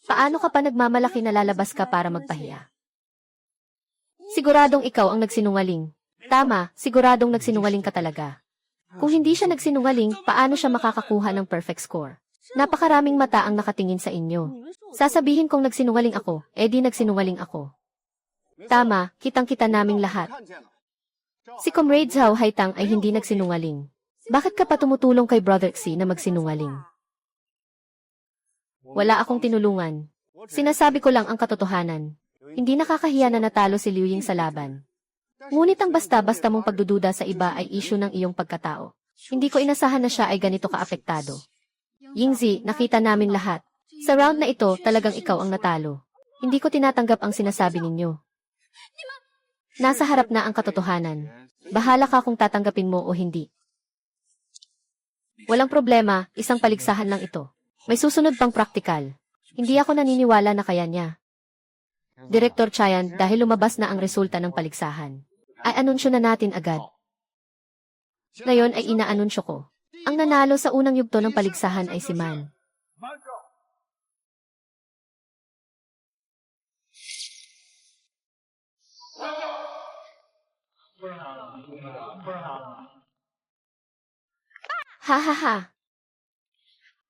Paano ka pa nagmamalaki na lalabas ka para magpahiya? Siguradong ikaw ang nagsinungaling. Tama, siguradong nagsinungaling ka talaga. Kung hindi siya nagsinungaling, paano siya makakakuha ng perfect score? Napakaraming mata ang nakatingin sa inyo. Sasabihin kong nagsinungaling ako, edi nagsinungaling ako. Tama, kitang-kita naming lahat. Si Comrade Zhao Haitang ay hindi nagsinungaling. Bakit ka pa tumutulong kay Brother Xi na magsinungaling? Wala akong tinulungan. Sinasabi ko lang ang katotohanan. Hindi nakakahiya na natalo si Liu Ying sa laban. Ngunit ang basta-basta mong pagdududa sa iba ay issue ng iyong pagkatao. Hindi ko inasahan na siya ay ganito kaapektado. Yingzi, nakita namin lahat. Sa round na ito, talagang ikaw ang natalo. Hindi ko tinatanggap ang sinasabi ninyo. Nasa harap na ang katotohanan. Bahala ka kung tatanggapin mo o hindi. Walang problema, isang paligsahan lang ito. May susunod pang praktikal. Hindi ako naniniwala na kaya niya. Direktor Chayan, dahil lumabas na ang resulta ng paligsahan, ay anunsyo na natin agad. Ngayon ay inaanunsyo ko. Ang nanalo sa unang yugto ng paligsahan ay si Man. Ha ha ha.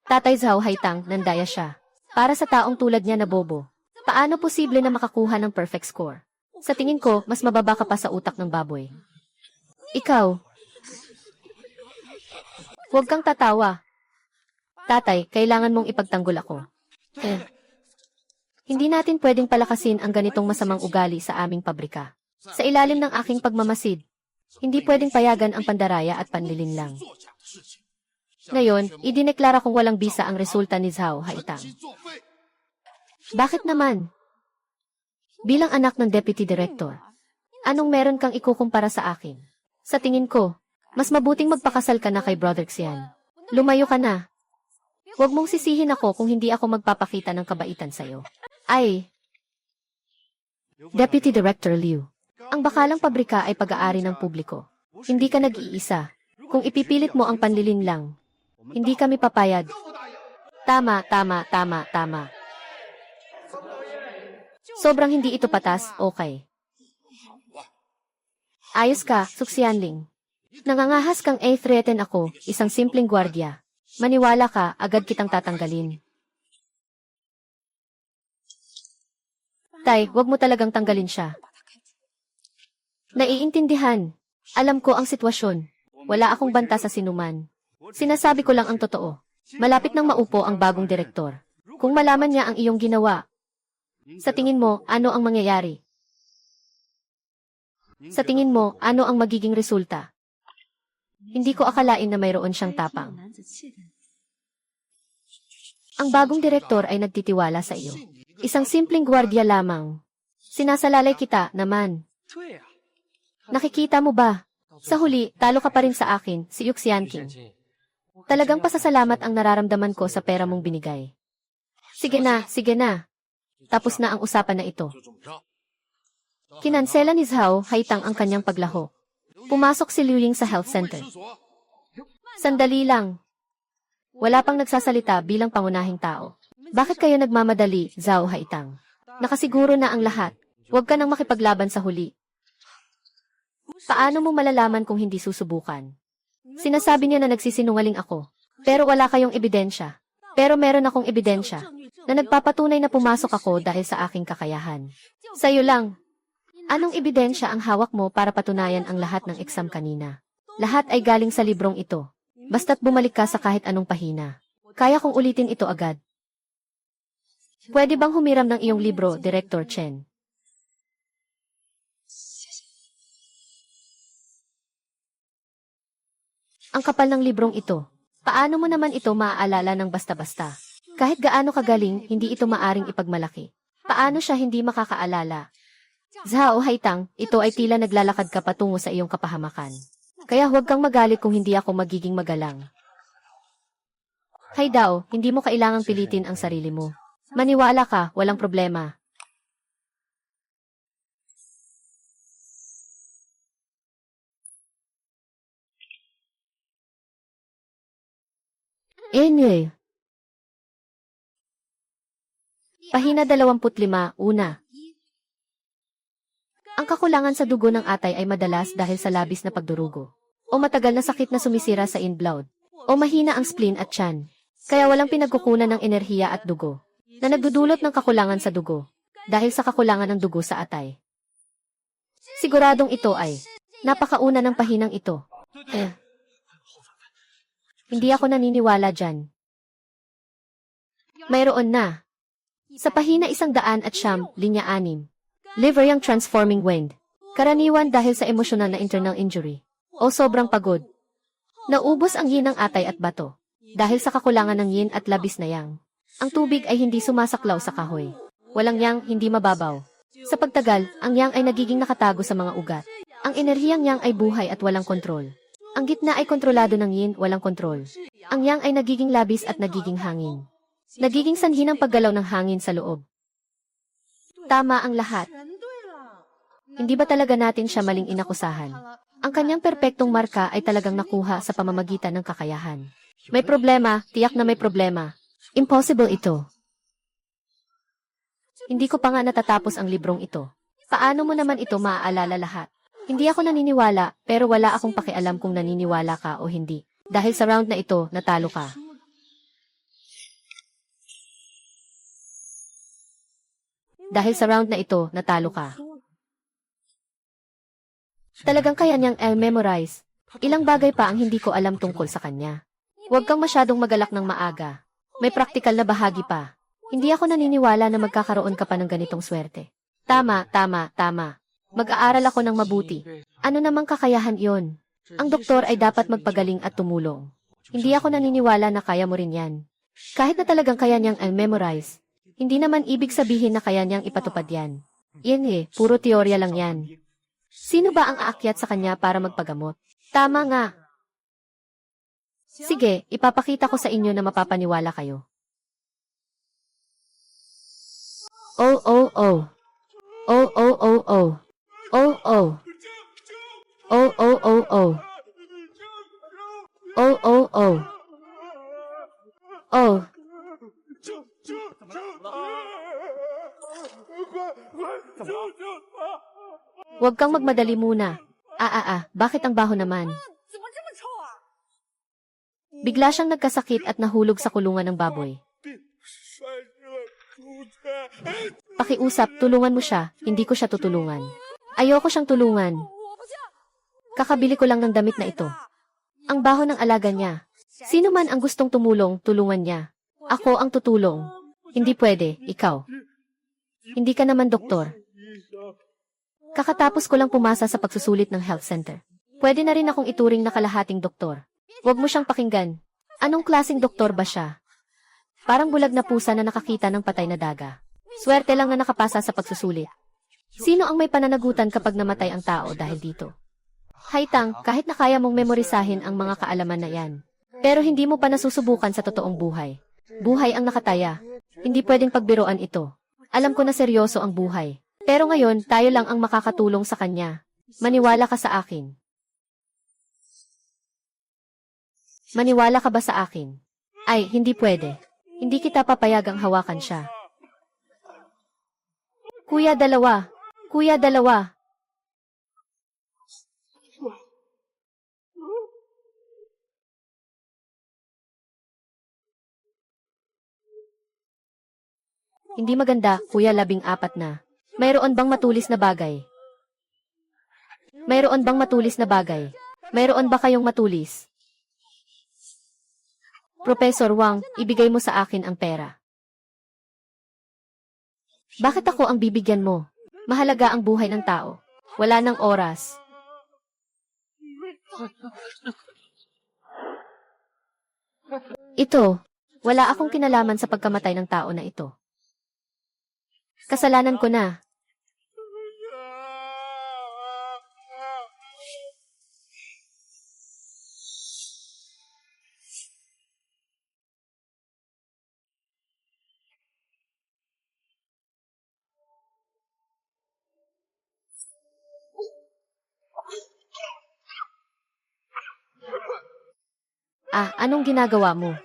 Tatay Zhao Haitang, nandaya siya. Para sa taong tulad niya na bobo, paano posible na makakuha ng perfect score? Sa tingin ko, mas mababa ka pa sa utak ng baboy. Ikaw. Huwag kang tatawa. Tatay, kailangan mong ipagtanggol ako. Hindi natin pwedeng palakasin ang ganitong masamang ugali sa aming pabrika. Sa ilalim ng aking pagmamasid, hindi pwedeng payagan ang pandaraya at panlilinlang. Ngayon, idineklara kong walang bisa ang resulta ni Zhao Haitang. Bakit naman? Bilang anak ng Deputy Director, anong meron kang ikukumpara sa akin? Sa tingin ko, mas mabuting magpakasal ka na kay Brother Xian. Lumayo ka na. Huwag mong sisihin ako kung hindi ako magpapakita ng kabaitan sa'yo. Ay! Deputy Director Liu, ang bakalang pabrika ay pag-aari ng publiko. Hindi ka nag-iisa. Kung ipipilit mo ang panlilinlang, hindi kami papayag. Tama. Sobrang hindi ito patas, okay. Ayos ka, Suxianling. Nangangahas kang threaten ako, isang simpleng gwardya. Maniwala ka, agad kitang tatanggalin. Tay, wag mo talagang tanggalin siya. Naiintindihan. Alam ko ang sitwasyon. Wala akong banta sa sinuman. Sinasabi ko lang ang totoo. Malapit nang maupo ang bagong direktor. Kung malaman niya ang iyong ginawa, sa tingin mo, ano ang mangyayari? Sa tingin mo, ano ang magiging resulta? Hindi ko akalain na mayroon siyang tapang. Ang bagong direktor ay nagtitiwala sa iyo. Isang simpleng gwardiya lamang. Sinasalalay kita naman. Nakikita mo ba? Sa huli, talo ka pa rin sa akin, si Yuxian King. Talagang pasasalamat ang nararamdaman ko sa pera mong binigay. Sige na. Tapos na ang usapan na ito. Kinansela ni Zhao Haitang ang kanyang paglaho. Pumasok si Liu Ying sa health center. Sandali lang. Wala pang nagsasalita bilang pangunahing tao. Bakit kayo nagmamadali, Zhao Haitang? Nakasiguro na ang lahat. Huwag ka nang makipaglaban sa huli. Paano mo malalaman kung hindi susubukan? Sinasabi niya na nagsisinungaling ako. Pero wala kayong ebidensya. Pero meron akong ebidensya na nagpapatunay na pumasok ako dahil sa aking kakayahan. Sa'yo lang. Anong ebidensya ang hawak mo para patunayan ang lahat ng exam kanina? Lahat ay galing sa librong ito. Basta't bumalik ka sa kahit anong pahina. Kaya kong ulitin ito agad. Pwede bang humiram ng iyong libro, Director Chen? Ang kapal ng librong ito. Paano mo naman ito maaalala ng basta-basta? Kahit gaano kagaling, hindi ito maaring ipagmalaki. Paano siya hindi makakaalala? Zhao Haitang, ito ay tila naglalakad ka patungo sa iyong kapahamakan. Kaya huwag kang magalit kung hindi ako magiging magalang. Haidao, hindi mo kailangang pilitin ang sarili mo. Maniwala ka, walang problema. Anyway. Pahina 25, una. Ang kakulangan sa dugo ng atay ay madalas dahil sa labis na pagdurugo, o matagal na sakit na sumisira sa inblood, o mahina ang spleen at tiyan, kaya walang pinagkukunan ng enerhiya at dugo, na nagdudulot ng kakulangan sa dugo, dahil sa kakulangan ng dugo sa atay. Siguradong ito ay, napakauna ng pahinang ito. Hindi ako naniniwala dyan. Mayroon na. Sa pahina 100 at siyam, linya 6. Liver yung transforming wind. Karaniwan dahil sa emosyonal na internal injury. O sobrang pagod. Naubos ang yin ng atay at bato. Dahil sa kakulangan ng yin at labis na yang. Ang tubig ay hindi sumasaklaw sa kahoy. Walang yang, hindi mababaw. Sa pagtagal, ang yang ay nagiging nakatago sa mga ugat. Ang enerhiyang yang ay buhay at walang kontrol. Ang gitna ay kontrolado ng yin, walang kontrol. Ang yang ay nagiging labis at nagiging hangin. Nagiging sanhi ng paggalaw ng hangin sa loob. Tama ang lahat. Hindi ba talaga natin siya maling inakusahan? Ang kanyang perpektong marka ay talagang nakuha sa pamamagitan ng kakayahan. May problema, tiyak na may problema. Impossible ito. Hindi ko pa nga natatapos ang librong ito. Paano mo naman ito maaalala lahat? Hindi ako naniniwala, pero wala akong pakialam kung naniniwala ka o hindi. Dahil sa round na ito, natalo ka. Dahil sa round na ito, natalo ka. Talagang kaya niyang memorize. Ilang bagay pa ang hindi ko alam tungkol sa kanya. Huwag kang masyadong magalak ng maaga. May praktikal na bahagi pa. Hindi ako naniniwala na magkakaroon ka pa ng ganitong swerte. Tama. Mag-aaral ako ng mabuti. Ano namang kakayahan iyon? Ang doktor ay dapat magpagaling at tumulong. Hindi ako naniniwala na kaya mo rin yan. Kahit na talagang kaya niyang memorize, hindi naman ibig sabihin na kaya niyang ipatupad yan. Yan puro teorya lang yan. Sino ba ang aakyat sa kanya para magpagamot? Tama nga. Sige, ipapakita ko sa inyo na mapapaniwala kayo. Oh. Oh. Huwag kang magmadali muna. Bakit ang baho naman? Bigla siyang nagkasakit at nahulog sa kulungan ng baboy. Pakiusap, tulungan mo siya, hindi ko siya tutulungan. Ayoko siyang tulungan. Kakabili ko lang ng damit na ito. Ang baho ng alaga niya. Sino man ang gustong tumulong, tulungan niya. Ako ang tutulong. Hindi pwede, ikaw. Hindi ka naman doktor. Kakatapos ko lang pumasa sa pagsusulit ng health center. Pwede na rin akong ituring na kalahating doktor. Huwag mo siyang pakinggan. Anong klaseng doktor ba siya? Parang bulag na pusa na nakakita ng patay na daga. Swerte lang na nakapasa sa pagsusulit. Sino ang may pananagutan kapag namatay ang tao dahil dito? Haitang, kahit na kaya mong memorisahin ang mga kaalaman na yan. Pero hindi mo pa nasusubukan sa totoong buhay. Buhay ang nakataya. Hindi pwedeng pagbiroan ito. Alam ko na seryoso ang buhay. Pero ngayon, tayo lang ang makakatulong sa kanya. Maniwala ka sa akin. Maniwala ka ba sa akin? Ay, hindi pwede. Hindi kita papayagang hawakan siya. Kuya, dalawa. Hindi maganda, kuya, 14 na. Mayroon bang matulis na bagay? Mayroon ba kayong matulis? Professor Wang, ibigay mo sa akin ang pera. Bakit ako ang bibigyan mo? Mahalaga ang buhay ng tao. Wala nang oras. Ito, wala akong kinalaman sa pagkamatay ng tao na ito. Kasalanan ko na. Anong ginagawa mo?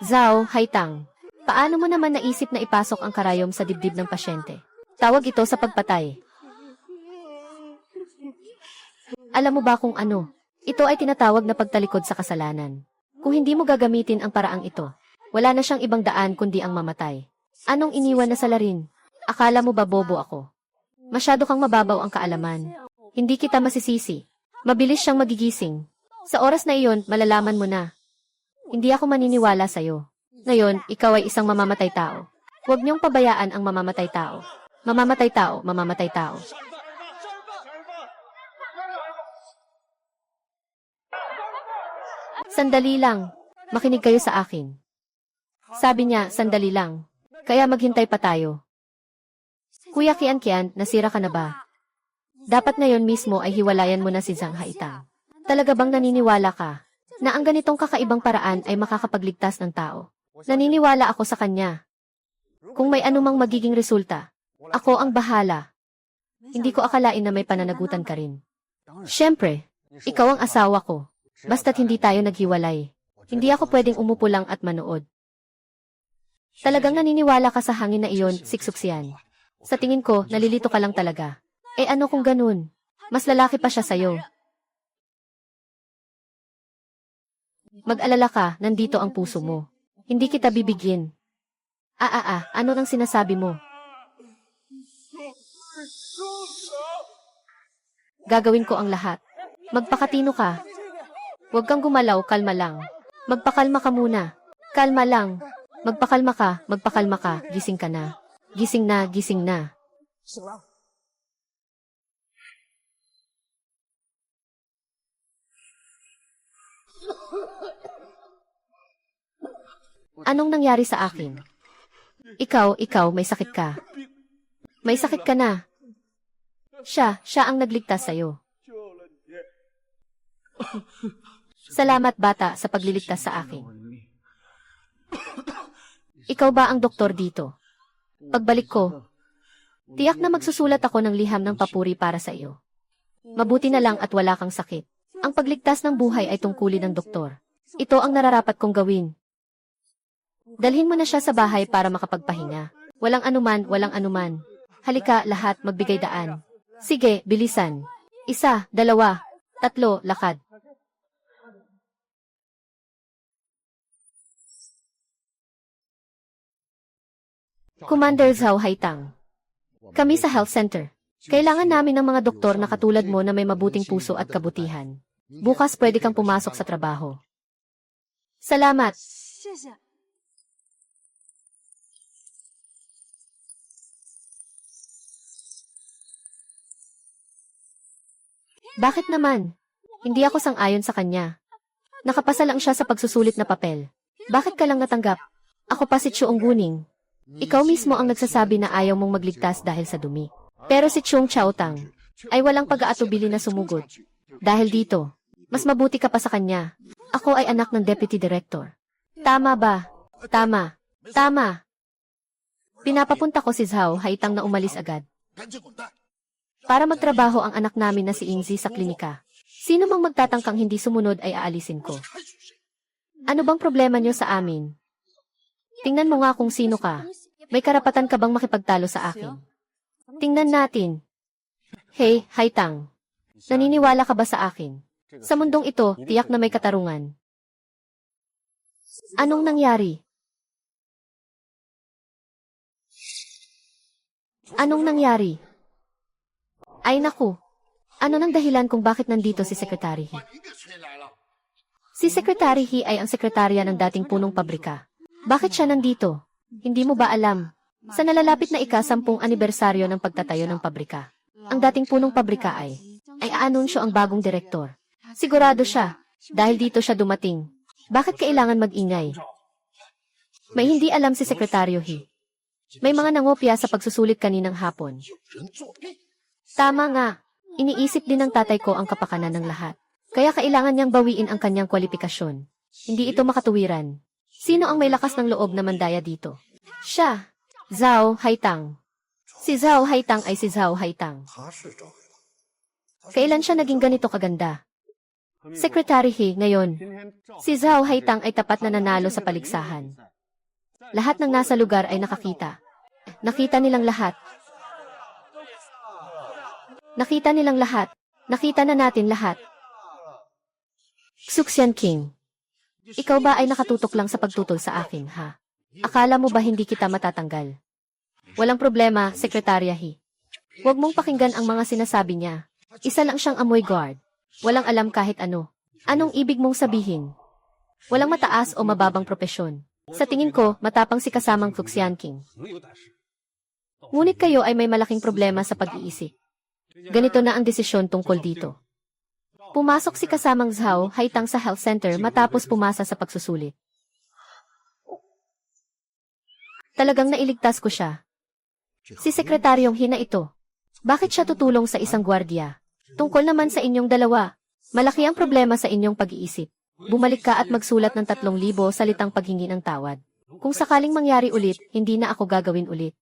Zhao, Haitang. Paano mo naman naisip na ipasok ang karayom sa dibdib ng pasyente? Tawag ito sa pagpatay. Alam mo ba kung ano? Ito ay tinatawag na pagtalikod sa kasalanan. Kung hindi mo gagamitin ang paraang ito, wala na siyang ibang daan kundi ang mamatay. Anong iniwan na salarin? Akala mo ba bobo ako? Masyado kang mababaw ang kaalaman. Hindi kita masisisi. Mabilis siyang magigising. Sa oras na iyon, malalaman mo na. Hindi ako maniniwala sa'yo. Ngayon, ikaw ay isang mamamatay tao. Huwag niyong pabayaan ang mamamatay tao. Mamamatay tao. Sandali lang. Makinig kayo sa akin. Sabi niya, sandali lang. Kaya maghintay pa tayo. Kuya Kian, nasira ka na ba? Dapat ngayon mismo ay hiwalayan mo na si Zhang Haitang. Talaga bang naniniwala ka na ang ganitong kakaibang paraan ay makakapagligtas ng tao? Naniniwala ako sa kanya. Kung may anumang magiging resulta, ako ang bahala. Hindi ko akalain na may pananagutan ka rin. Siyempre, ikaw ang asawa ko. Basta't hindi tayo naghiwalay. Hindi ako pwedeng umupo lang at manood. Talagang naniniwala ka sa hangin na iyon, siksuksian. Sa tingin ko, nalilito ka lang talaga. Eh ano kung ganun? Mas lalaki pa siya sa'yo. Mag-alala ka, nandito ang puso mo. Hindi kita bibigyan. Ano nang sinasabi mo? Gagawin ko ang lahat. Magpakatino ka. Huwag kang gumalaw, kalma lang. Magpakalma ka muna. Kalma lang. Magpakalma ka, gising ka na. Gising na, gising na. Anong nangyari sa akin? Ikaw, may sakit ka. May sakit ka na. Siya ang nagligtas sa'yo. Salamat bata sa pagliligtas sa akin. Ikaw ba ang doktor dito? Pagbalik ko, tiyak na magsusulat ako ng liham ng papuri para sa iyo. Mabuti na lang at wala kang sakit. Ang pagligtas ng buhay ay tungkulin ng doktor. Ito ang nararapat kong gawin. Dalhin mo na siya sa bahay para makapagpahinga. Walang anuman. Halika, lahat, magbigay daan. Sige, bilisan. 1, 2, 3, lakad. Commander Zhao Haitang. Kami sa health center. Kailangan namin ng mga doktor na katulad mo na may mabuting puso at kabutihan. Bukas pwede kang pumasok sa trabaho. Salamat. Bakit naman? Hindi ako sang-ayon sa kanya. Nakapasa lang siya sa pagsusulit na papel. Bakit ka lang natanggap? Ako pa si Chuong Guning. Ikaw mismo ang nagsasabi na ayaw mong magligtas dahil sa dumi. Pero si Chung Chaotang ay walang pag-aatubili na sumugod. Dahil dito, mas mabuti ka pa sa kanya. Ako ay anak ng Deputy Director. Tama ba? Tama. Pinapapunta ko si Zhao Haitang na umalis agad. Para magtrabaho ang anak namin na si Ingzi sa klinika. Sino mang magtatangkang hindi sumunod ay aalisin ko. Ano bang problema niyo sa amin? Tingnan mo nga kung sino ka. May karapatan ka bang makipagtalo sa akin? Tingnan natin. Hey, Haitang. Naniniwala ka ba sa akin? Sa mundong ito, tiyak na may katarungan. Anong nangyari? Ay naku. Ano nang dahilan kung bakit nandito si Secretary He? Si Secretary He ay ang sekretarya ng dating punong pabrika. Bakit siya nandito? Hindi mo ba alam? Sa nalalapit na ika-10 anibersaryo ng pagtatayo ng pabrika, ang dating punong pabrika ay aanunsyo ang bagong direktor. Sigurado siya, dahil dito siya dumating. Bakit kailangan mag-ingay? May hindi alam si Sekretaryo He. May mga nangopya sa pagsusulit kaninang hapon. Tama nga, iniisip din ng tatay ko ang kapakanan ng lahat. Kaya kailangan niyang bawiin ang kanyang kwalifikasyon. Hindi ito makatuwiran. Sino ang may lakas ng loob na mandaya dito? Siya, Zhao Haitang. Si Zhao Haitang ay si Zhao Haitang. Kailan siya naging ganito kaganda? Secretary He, ngayon, si Zhao Haitang ay tapat na nanalo sa paligsahan. Lahat ng nasa lugar ay nakakita. Nakita nilang lahat. Nakita na natin lahat. Xuxian King. Ikaw ba ay nakatutok lang sa pagtutol sa akin, ha? Akala mo ba hindi kita matatanggal? Walang problema, Sekretarya He. Huwag mong pakinggan ang mga sinasabi niya. Isa lang siyang amoy guard. Walang alam kahit ano. Anong ibig mong sabihin? Walang mataas o mababang propesyon. Sa tingin ko, matapang si kasamang Xuxian King. Ngunit kayo ay may malaking problema sa pag-iisip. Ganito na ang desisyon tungkol dito. Pumasok si kasamang Zhao Haitang sa health center matapos pumasa sa pagsusulit. Talagang nailigtas ko siya. Si Sekretaryong He na ito. Bakit siya tutulong sa isang gwardiya? Tungkol naman sa inyong dalawa. Malaki ang problema sa inyong pag-iisip. Bumalik ka at magsulat ng 3,000 salitang paghingi ng tawad. Kung sakaling mangyari ulit, hindi na ako gagawin ulit.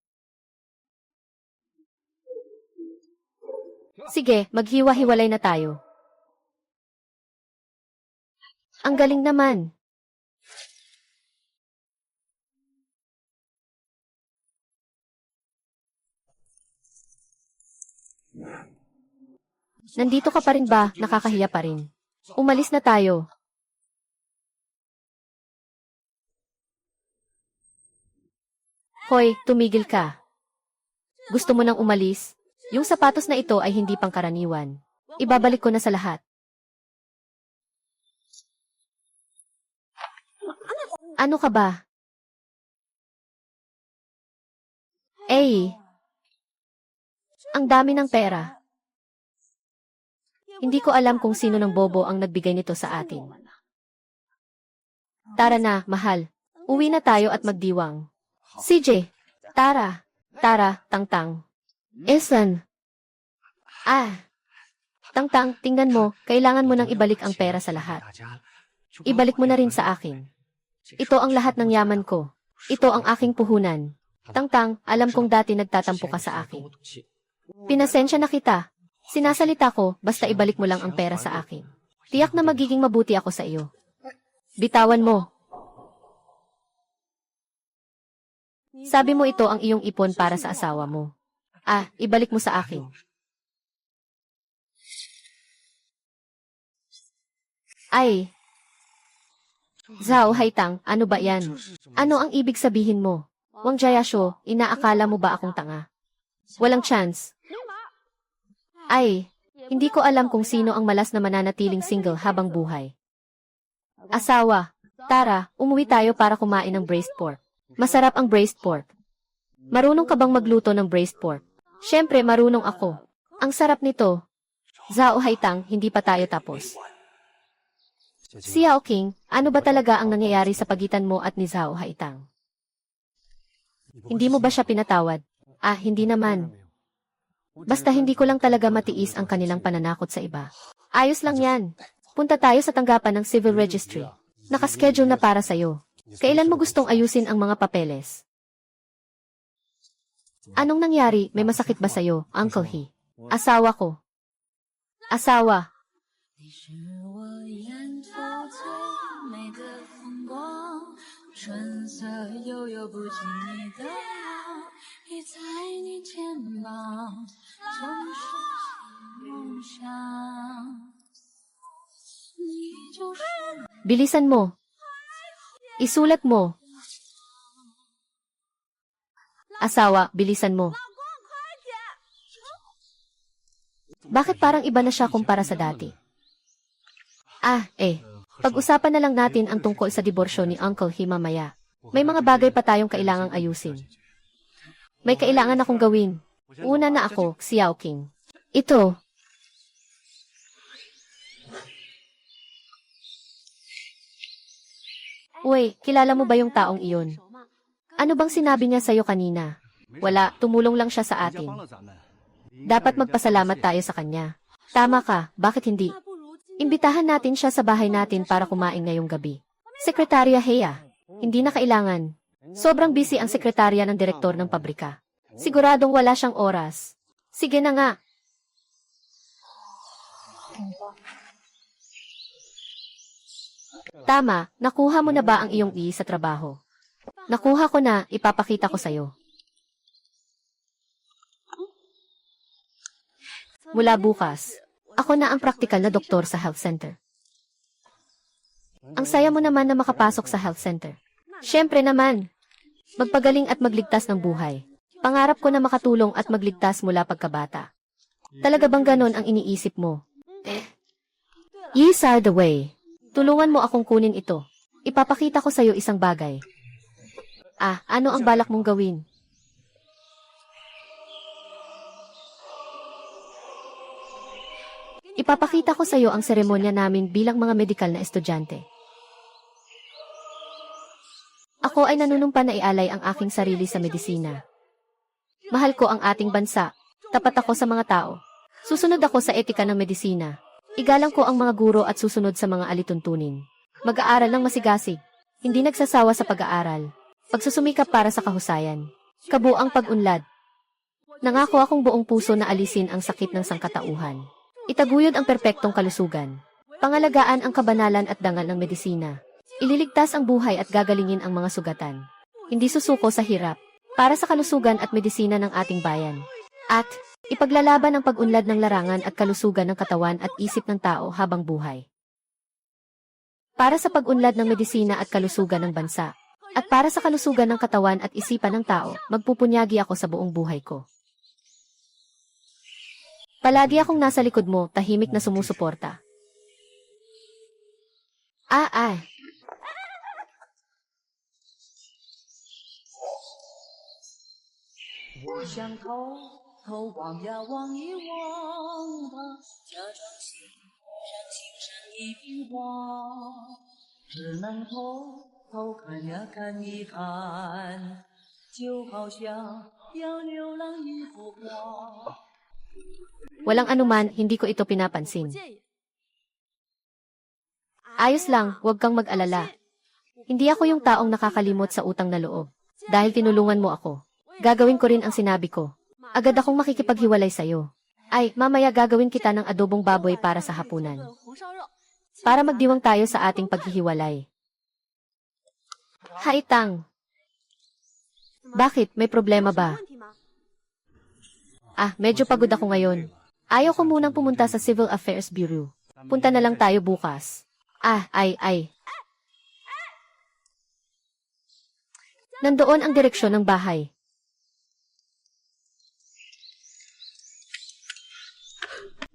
Sige, maghiwa-hiwalay na tayo. Ang galing naman. Nandito ka pa rin ba? Nakakahiya pa rin. Umalis na tayo. Hoy, tumigil ka. Gusto mo nang umalis? Yung sapatos na ito ay hindi pangkaraniwan. Ibabalik ko na sa lahat. Ano ka ba? Ang dami ng pera. Hindi ko alam kung sino ng bobo ang nagbigay nito sa atin. Tara na, mahal. Uwi na tayo at magdiwang. CJ, Tara, Tangtang. Esan. Tangtang, tingnan mo, kailangan mo nang ibalik ang pera sa lahat. Ibalik mo na rin sa akin. Ito ang lahat ng yaman ko. Ito ang aking puhunan. Tangtang, alam kong dati nagtatampo ka sa akin. Pinasensya na kita. Sinasalita ko, basta ibalik mo lang ang pera sa akin. Tiyak na magiging mabuti ako sa iyo. Bitawan mo. Sabi mo ito ang iyong ipon para sa asawa mo. Ibalik mo sa akin. Zhao Haitang, ano ba yan? Ano ang ibig sabihin mo? Wang Jayasho, inaakala mo ba akong tanga? Walang chance. Hindi ko alam kung sino ang malas na mananatiling single habang buhay. Asawa, tara, umuwi tayo para kumain ng braised pork. Masarap ang braised pork. Marunong ka bang magluto ng braised pork? Siyempre, marunong ako. Ang sarap nito. Zhao Haitang, hindi pa tayo tapos. Xiao King, ano ba talaga ang nangyayari sa pagitan mo at ni Zhao Haitang? Hindi mo ba siya pinatawad? Hindi naman. Basta hindi ko lang talaga matiis ang kanilang pananakot sa iba. Ayos lang yan. Punta tayo sa tanggapan ng civil registry. Nakaschedule na para sa'yo. Kailan mo gustong ayusin ang mga papeles? Anong nangyari? May masakit ba sa'yo, Uncle He? Asawa ko. Asawa. Bilisan mo. Isulat mo. Asawa, bilisan mo. Bakit parang iba na siya kumpara sa dati? Pag-usapan na lang natin ang tungkol sa diborsyo ni Uncle He mamaya. May mga bagay pa tayong kailangang ayusin. May kailangan akong gawin. Una na ako, Xiao King. Ito. Uy, kilala mo ba yung taong iyon? Ano bang sinabi niya sa'yo kanina? Wala, tumulong lang siya sa atin. Dapat magpasalamat tayo sa kanya. Tama ka, bakit hindi? Imbitahan natin siya sa bahay natin para kumain ngayong gabi. Sekretarya Heya, hindi na kailangan. Sobrang busy ang sekretarya ng direktor ng pabrika. Siguradong wala siyang oras. Sige na nga. Tama, nakuha mo na ba ang iyong sa trabaho? Nakuha ko na, ipapakita ko sa'yo. Mula bukas, ako na ang praktikal na doktor sa health center. Ang saya mo naman na makapasok sa health center. Siyempre naman, magpagaling at magligtas ng buhay. Pangarap ko na makatulong at magligtas mula pagkabata. Talaga bang ganon ang iniisip mo? Years are the way. Tulungan mo akong kunin ito. Ipapakita ko sa'yo isang bagay. Ano ang balak mong gawin? Ipapakita ko sa'yo ang seremonya namin bilang mga medikal na estudyante. Ako ay nanunumpa na ialay ang aking sarili sa medisina. Mahal ko ang ating bansa. Tapat ako sa mga tao. Susunod ako sa etika ng medisina. Igalang ko ang mga guro at susunod sa mga alituntunin. Mag-aaral ng masigasig. Hindi nagsasawa sa pag-aaral. Pagsusumikap para sa kahusayan. Kabuang pag-unlad. Nangako akong buong puso na alisin ang sakit ng sangkatauhan. Itaguyod ang perpektong kalusugan. Pangalagaan ang kabanalan at dangal ng medisina. Ililigtas ang buhay at gagalingin ang mga sugatan. Hindi susuko sa hirap. Para sa kalusugan at medisina ng ating bayan. At, Ipaglalaban ang pag-unlad ng larangan at kalusugan ng katawan at isip ng tao habang buhay. Para sa pag-unlad ng medisina at kalusugan ng bansa. At para sa kalusugan ng katawan at isipan ng tao, magpupunyagi ako sa buong buhay ko. Palagi akong nasa likod mo, tahimik na sumusuporta. Ah. 我想偷望呀望一望吧，假装欣赏欣赏一幅画，只能偷看呀看一看，就好像要浏览一幅画。 Walang anuman, hindi ko ito pinapansin. Ayos lang, huwag kang mag-alala. Hindi ako yung taong nakakalimot sa utang na loob. Dahil tinulungan mo ako. Gagawin ko rin ang sinabi ko. Agad akong makikipaghiwalay sa'yo. Ay, mamaya gagawin kita ng adobong baboy para sa hapunan. Para magdiwang tayo sa ating paghihiwalay. Haitang. Bakit? May problema ba? Medyo pagod ako ngayon. Ayaw ko munang pumunta sa Civil Affairs Bureau. Punta na lang tayo bukas. Ay. Nandoon ang direksyon ng bahay.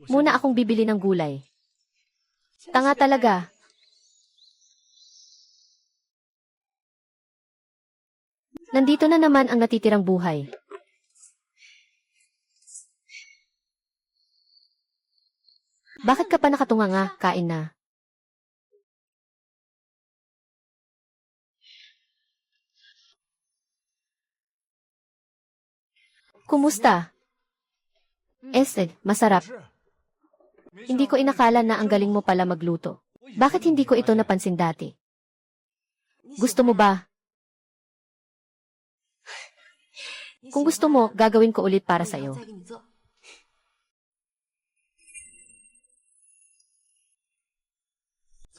Muna akong bibili ng gulay. Tanga talaga. Nandito na naman ang natitirang buhay. Bakit ka pa nakatunganga? Kain na. Kumusta? Masarap. Hindi ko inakala na ang galing mo pala magluto. Bakit hindi ko ito napansin dati? Gusto mo ba? Kung gusto mo, gagawin ko ulit para sa'yo.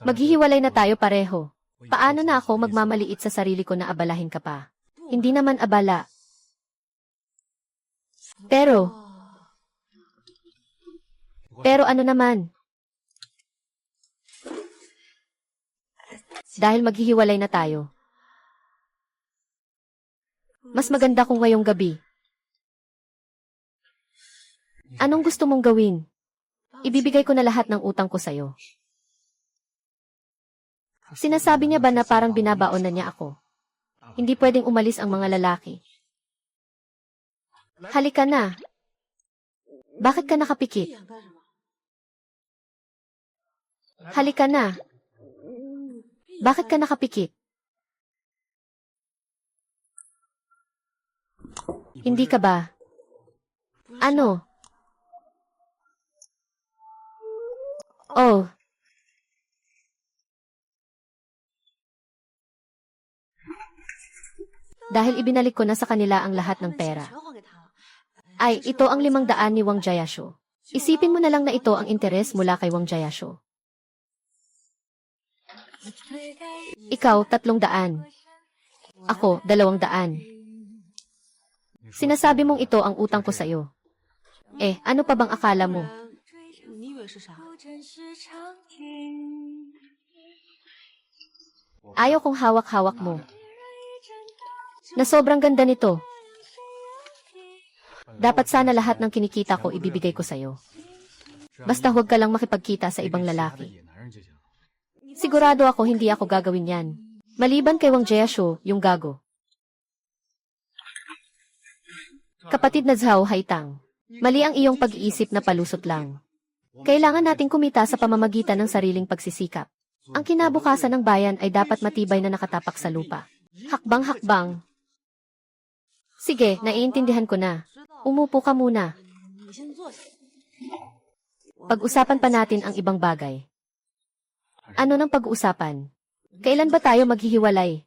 Maghihiwalay na tayo pareho. Paano na ako magmamaliit sa sarili ko na abalahin ka pa? Hindi naman abala. Pero ano naman? Dahil maghihiwalay na tayo. Mas maganda kung ngayong gabi. Anong gusto mong gawin? Ibibigay ko na lahat ng utang ko sa'yo. Sinasabi niya ba na parang binabaon na niya ako? Hindi pwedeng umalis ang mga lalaki. Halika na. Bakit ka nakapikit? Halika na. Bakit ka nakapikit? Hindi ka ba? Ano? Oh. Dahil ibinalik ko na sa kanila ang lahat ng pera. Ay, ito ang 500 ni Wang Jiayashu. Isipin mo na lang na ito ang interes mula kay Wang Jiayashu. Ikaw, 300. Ako, 200. Sinasabi mong ito ang utang ko sa'yo. Ano pa bang akala mo? Ayaw kong hawak-hawak mo. Na sobrang ganda nito. Dapat sana lahat ng kinikita ko ibibigay ko sa'yo. Basta huwag ka lang makipagkita sa ibang lalaki. Sigurado ako hindi ako gagawin yan. Maliban kay Wang Jiayashu, yung gago. Kapatid na Zhao Haitang, mali ang iyong pag-iisip na palusot lang. Kailangan nating kumita sa pamamagitan ng sariling pagsisikap. Ang kinabukasan ng bayan ay dapat matibay na nakatapak sa lupa. Hakbang-hakbang. Sige, naiintindihan ko na. Umupo ka muna. Pag-usapan pa natin ang ibang bagay. Ano nang pag-uusapan? Kailan ba tayo maghihiwalay?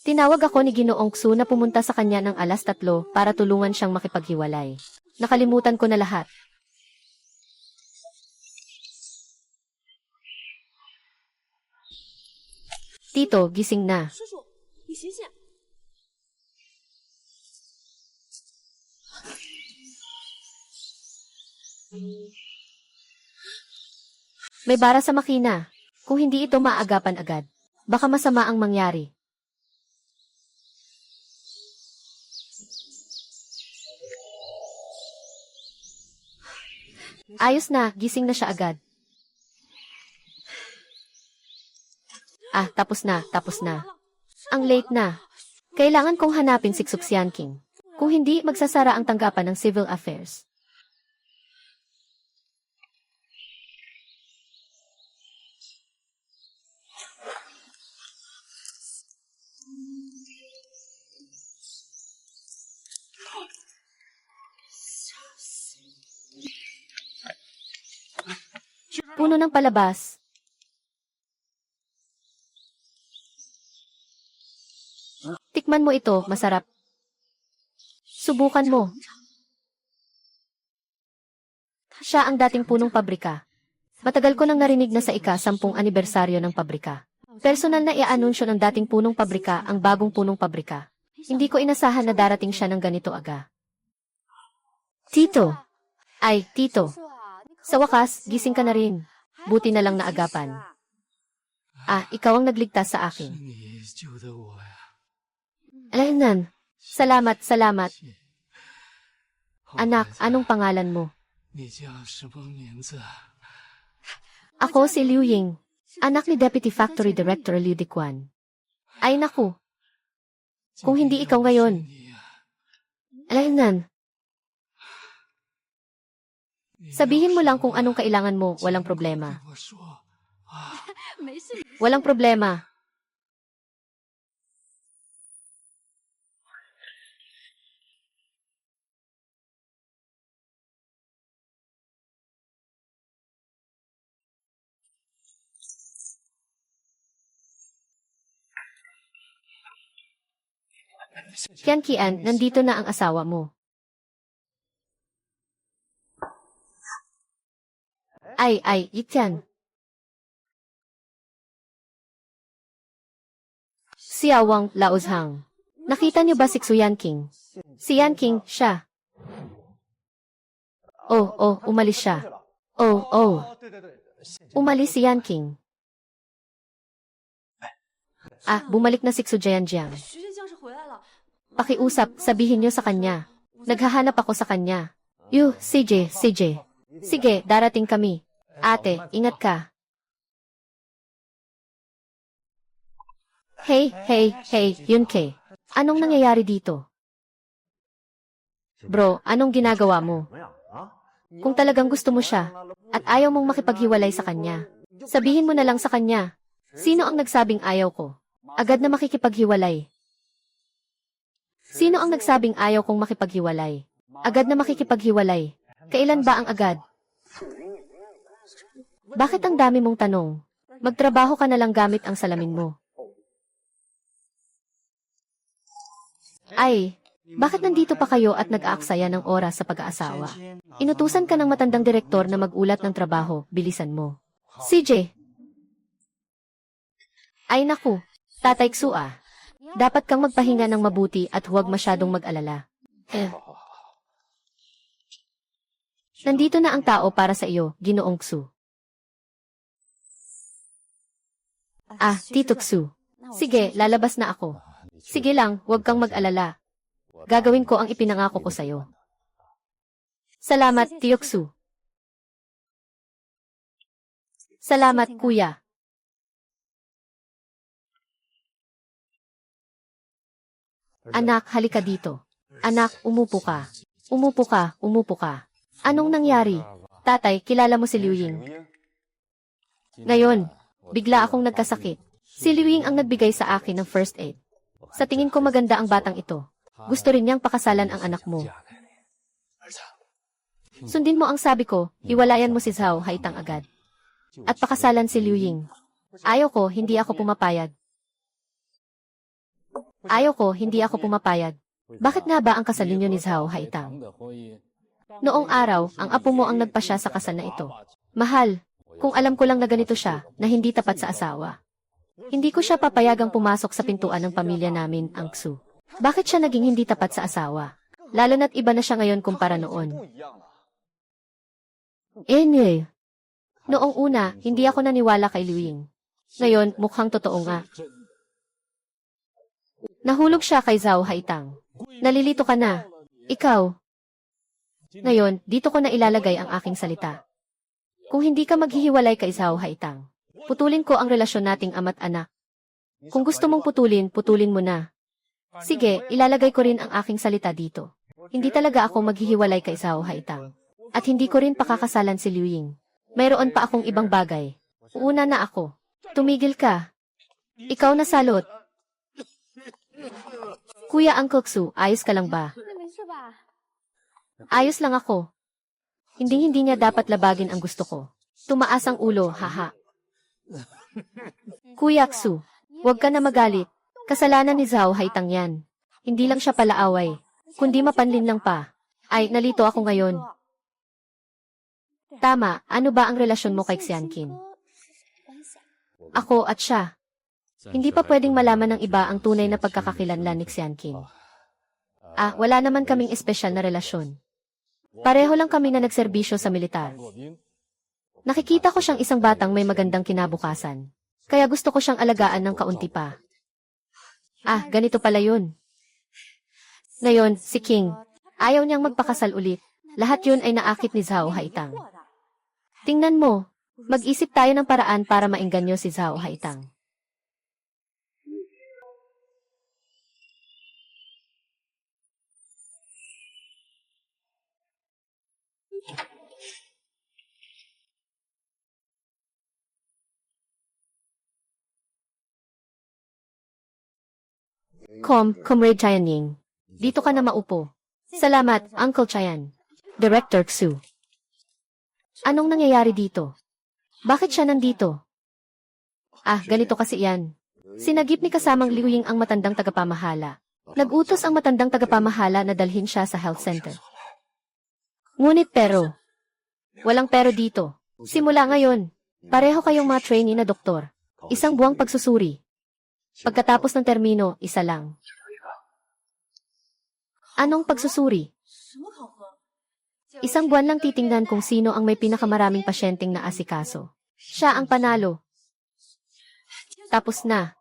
Tinawag ako ni Ginoong Xu na pumunta sa kanya ng 3:00 para tulungan siyang makipaghiwalay. Nakalimutan ko na lahat. Tito, gising na. 叔叔，你醒醒！ May bara sa makina. Kung hindi ito maagapan agad, baka masama ang mangyari. Ayos na, gising na siya agad. Ah, tapos na, tapos na. Ang late na. Kailangan kong hanapin si Xuxian King. Kung hindi, magsasara ang tanggapan ng civil affairs. Puno ng palabas. Tikman mo ito, masarap. Subukan mo. Siya ang dating punong pabrika. Matagal ko nang narinig na sa ika-10 anibersaryo ng pabrika. Personal na i-anunsyo ng dating punong pabrika ang bagong punong pabrika. Hindi ko inasahan na darating siya ng ganito aga. Tito. Ay, Tito. Sa wakas, gising ka na rin. Buti na lang naagapan. Ah, ikaw ang nagligtas sa akin. 你救的我呀！ Alaynan. Salamat, salamat. 好 Anak, 孩子 anong pangalan mo? 你叫什么名字？ Ako si Liu Ying. Anak ni Deputy Factory Director Liu Diquan. Ay naku, 今 kung 天 hindi 要 ikaw 是 ngayon. 你呀 Alaynan. 你 Sabihin mo 要是 lang kung 我 anong kailangan mo, 请 walang 你快 problema. 对我说啊！ 没事， Walang problema. Kian Kian, nandito na ang asawa mo. Ay, Yikian. Si Awang Laozhang. Nakita niyo ba si Xuyan King? Si Yan King, siya. Oh, umalis siya. Oh. Umalis si Yan King. Ah, bumalik na si Xujian Jiang. 徐建江是回来了。 Pakiusap, sabihin niyo sa kanya. Naghahanap ako sa kanya. CJ. Sige, darating kami. Ate, ingat ka. Hey, Yunke. Anong nangyayari dito? Bro, anong ginagawa mo? Kung talagang gusto mo siya, at ayaw mong makipaghiwalay sa kanya, sabihin mo na lang sa kanya. Sino ang nagsabing ayaw ko? Agad na makikipaghiwalay. Sino ang nagsabing ayaw kong makipaghiwalay? Agad na makikipaghiwalay. Kailan ba ang agad? Bakit ang dami mong tanong? Magtrabaho ka na lang gamit ang salamin mo. Ay, bakit nandito pa kayo at nag-aaksaya ng oras sa pag-aasawa? Inutusan ka ng matandang direktor na mag-ulat ng trabaho, bilisan mo. CJ. Ay naku, Tatay Xua. Dapat kang magpahinga ng mabuti at huwag masyadong mag-alala. Nandito na ang tao para sa iyo, Ginoong Xu. Ah, Tito Xu. Sige, lalabas na ako. Sige lang, huwag kang mag-alala. Gagawin ko ang ipinangako ko sa'yo. Salamat, Tio Xu. Salamat, Kuya. Anak, halika dito. Anak, umupo ka. Umupo ka. Anong nangyari? Tatay, kilala mo si Liu Ying. Ngayon, bigla akong nagkasakit. Si Liu Ying ang nagbigay sa akin ng first aid. Sa tingin ko maganda ang batang ito. Gusto rin niyang pakasalan ang anak mo. Sundin mo ang sabi ko, hiwalayan mo si Zhao Haitang agad. At pakasalan si Liu Ying. Ayaw ko, hindi ako pumapayag. Bakit nga ba ang kasal ninyo ni Zhao Haitang? Noong araw, ang apo mo ang nagpasya sa kasal na ito. Mahal, kung alam ko lang na ganito siya, na hindi tapat sa asawa. Hindi ko siya papayagang pumasok sa pintuan ng pamilya namin, ang Xu. Bakit siya naging hindi tapat sa asawa? Lalo na't iba na siya ngayon kumpara noon. Anyway, noong una, hindi ako naniwala kay Liu Ying. Ngayon, mukhang totoo nga. Nahulog siya kay Zhao Haitang. Nalilito ka na. Ikaw. Ngayon, dito ko na ilalagay ang aking salita. Kung hindi ka maghihiwalay kay Zhao Haitang, putulin ko ang relasyon nating ama't anak. Kung gusto mong putulin, putulin mo na. Sige, ilalagay ko rin ang aking salita dito. Hindi talaga ako maghihiwalay kay Zhao Haitang. At hindi ko rin pakakasalan si Liu Ying. Mayroon pa akong ibang bagay. Una na ako. Tumigil ka. Ikaw na salot. Kuya Uncle Xu, ayos ka lang ba? Ayos lang ako. Hindi niya dapat labagin ang gusto ko. Tumaas ang ulo, haha. Kuya Xu, huwag ka na magalit. Kasalanan ni Zhao Haitang yan. Hindi lang siya palaaway, kundi mapanlin lang pa. Ay, nalito ako ngayon. Tama, ano ba ang relasyon mo kay Xianqin? Ako at siya. Hindi pa pwedeng malaman ng iba ang tunay na pagkakakilanlan ni Xianqin. Wala naman kaming espesyal na relasyon. Pareho lang kami na nagserbisyo sa militar. Nakikita ko siyang isang batang may magandang kinabukasan. Kaya gusto ko siyang alagaan ng kaunti pa. Ganito pala yun. Ngayon, si King, ayaw niyang magpakasal ulit. Lahat yun ay naakit ni Zhao Haitang. Tingnan mo, mag-isip tayo ng paraan para maengganyo si Zhao Haitang. Comrade Chayaning. Dito ka na maupo. Salamat, Uncle Chayan. Director Xu. Anong nangyayari dito? Bakit siya nandito? Ganito kasi yan. Sinagip ni kasamang Liu Ying ang matandang tagapamahala. Nag-utos ang matandang tagapamahala na dalhin siya sa health center. Ngunit walang pero dito. Simula ngayon, pareho kayong mga trainee na doktor. Isang buwang pagsusuri. Pagkatapos ng termino, isa lang. Anong pagsusuri? Isang buwan lang titingnan kung sino ang may pinakamaraming pasyenteng naasikaso. Siya ang panalo. Tapos na.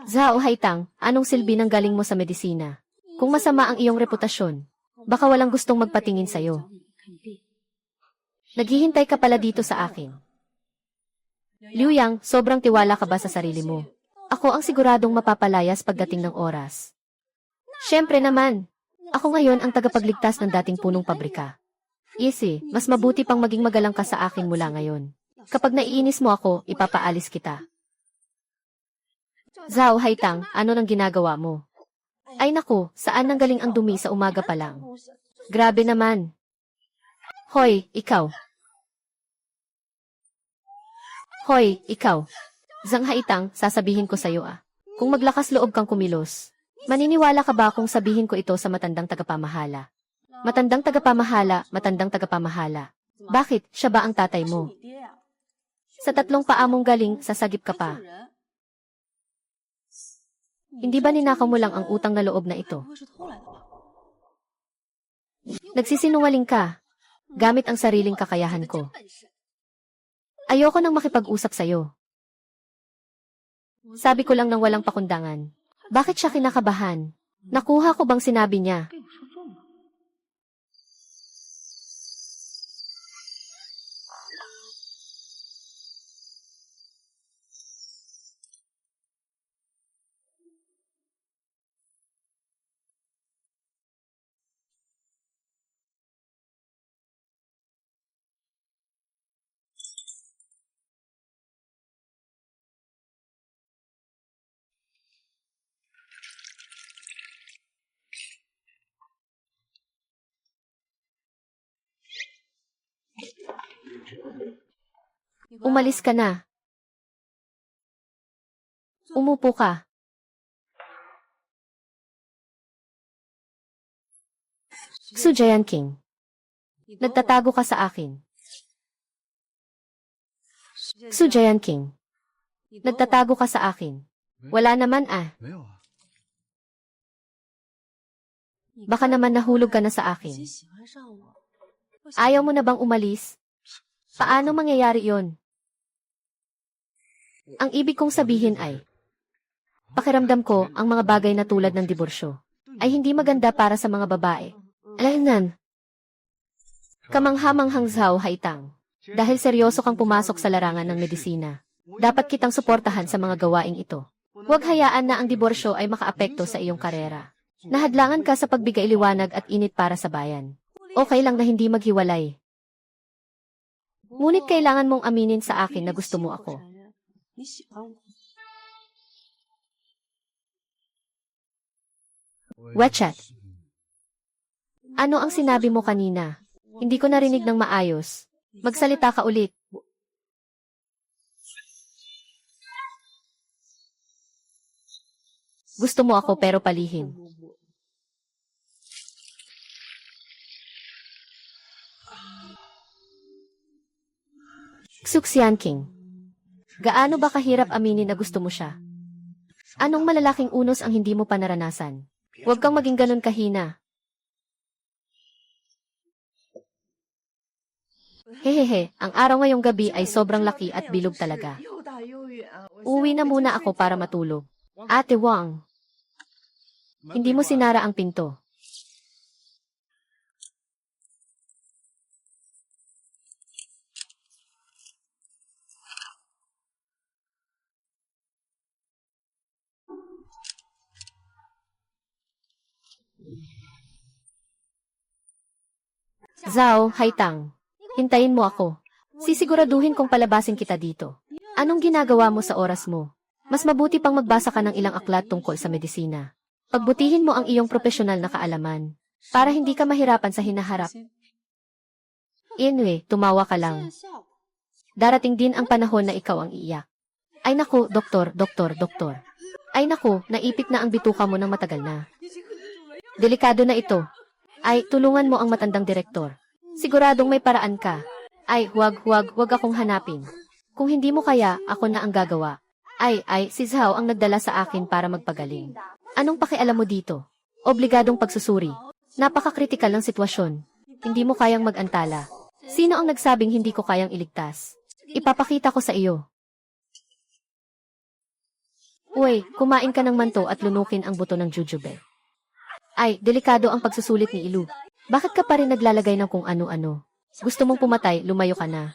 Zhao Haitang, anong silbi ng galing mo sa medisina? Kung masama ang iyong reputasyon, baka walang gustong magpatingin sa'yo. Naghihintay ka pala dito sa akin. Liu Yang, sobrang tiwala ka ba sa sarili mo? Ako ang siguradong mapapalayas pagdating ng oras. Siyempre naman, ako ngayon ang tagapagligtas ng dating punong pabrika. Easy, mas mabuti pang maging magalang ka sa akin mula ngayon. Kapag naiinis mo ako, ipapaalis kita. Zhao Haitang, ano nang ginagawa mo? Ay naku, saan nanggaling ang dumi sa umaga pa lang? Grabe naman. Hoy, ikaw. Hoy, ikaw. Zhang Haitang, sasabihin ko sa'yo Kung maglakas loob kang kumilos, maniniwala ka ba kung sabihin ko ito sa matandang tagapamahala? Matandang tagapamahala, matandang tagapamahala. Bakit, siya ba ang tatay mo? Sa 3 paa mong galing, sasagip ka pa. Hindi ba ninakaw mo lang ang utang na loob na ito? Nagsisinungaling ka, gamit ang sariling kakayahan ko. Ayoko nang makipag-usap sa'yo. Sabi ko lang ng walang pakundangan. Bakit siya kinakabahan? Nakuha ko bang sinabi niya? Umalis ka na. Umupo ka. Xu Jianqing. Nagtatago ka sa akin. Xu Jianqing. Nagtatago ka sa akin. Wala naman ah. 没有啊， Baka naman nahulog ka na sa akin. 喜欢上我， Ayaw mo na bang umalis? Paano mangyayari yon? Ang ibig kong sabihin ay, pakiramdam ko ang mga bagay na tulad ng diborsyo ay hindi maganda para sa mga babae. Alainan. Kamanghamanghang Zhao Haitang. Dahil seryoso kang pumasok sa larangan ng medisina, dapat kitang suportahan sa mga gawaing ito. Huwag hayaan na ang diborsyo ay makaapekto sa iyong karera. Nahadlangan ka sa pagbigay liwanag at init para sa bayan. Okay lang na hindi maghiwalay. Ngunit kailangan mong aminin sa akin na gusto mo ako. 你喜欢我， Wechat. Ano ang sinabi mo kanina? Hindi ko narinig ng maayos. Magsalita ka ulit. Gusto mo ako pero palihim. Xuxianqing. Gaano ba kahirap aminin na gusto mo siya? Anong malalaking unos ang hindi mo pa naranasan? Huwag kang maging ganun kahina. Hehehe, ang araw ngayong gabi ay sobrang laki at bilog talaga. 又大又远啊！我 Uwi na muna ako para matulog. Ate Wang, hindi mo sinara ang pinto. Zhao Haitang, hintayin mo ako. Sisiguraduhin kong palabasin kita dito. Anong ginagawa mo sa oras mo? Mas mabuti pang magbasa ka ng ilang aklat tungkol sa medisina. Pagbutihin mo ang iyong profesional na kaalaman para hindi ka mahirapan sa hinaharap. Inwe, tumawa ka lang. 现在笑。 Darating din ang panahon na ikaw ang iiyak. Ay naku, doktor. Ay naku, naipit na ang bituka mo ng matagal na. Delikado na ito. Ay, tulungan mo ang matandang direktor. Siguradong may paraan ka. Ay, huwag akong hanapin. Kung hindi mo kaya, ako na ang gagawa. Ay, si Zhao ang nagdala sa akin para magpagaling. Anong pakialam mo dito? Obligadong pagsusuri. Napaka-kritikal ng sitwasyon. Hindi mo kayang mag-antala. Sino ang nagsabing hindi ko kayang iligtas? Ipapakita ko sa iyo. Uy, kumain ka ng manto at lunukin ang buto ng jujube. Ay, delikado ang pagsusulit ni Ilu. Bakit ka pa rin naglalagay ng kung ano-ano? Gusto mong pumatay, lumayo ka na.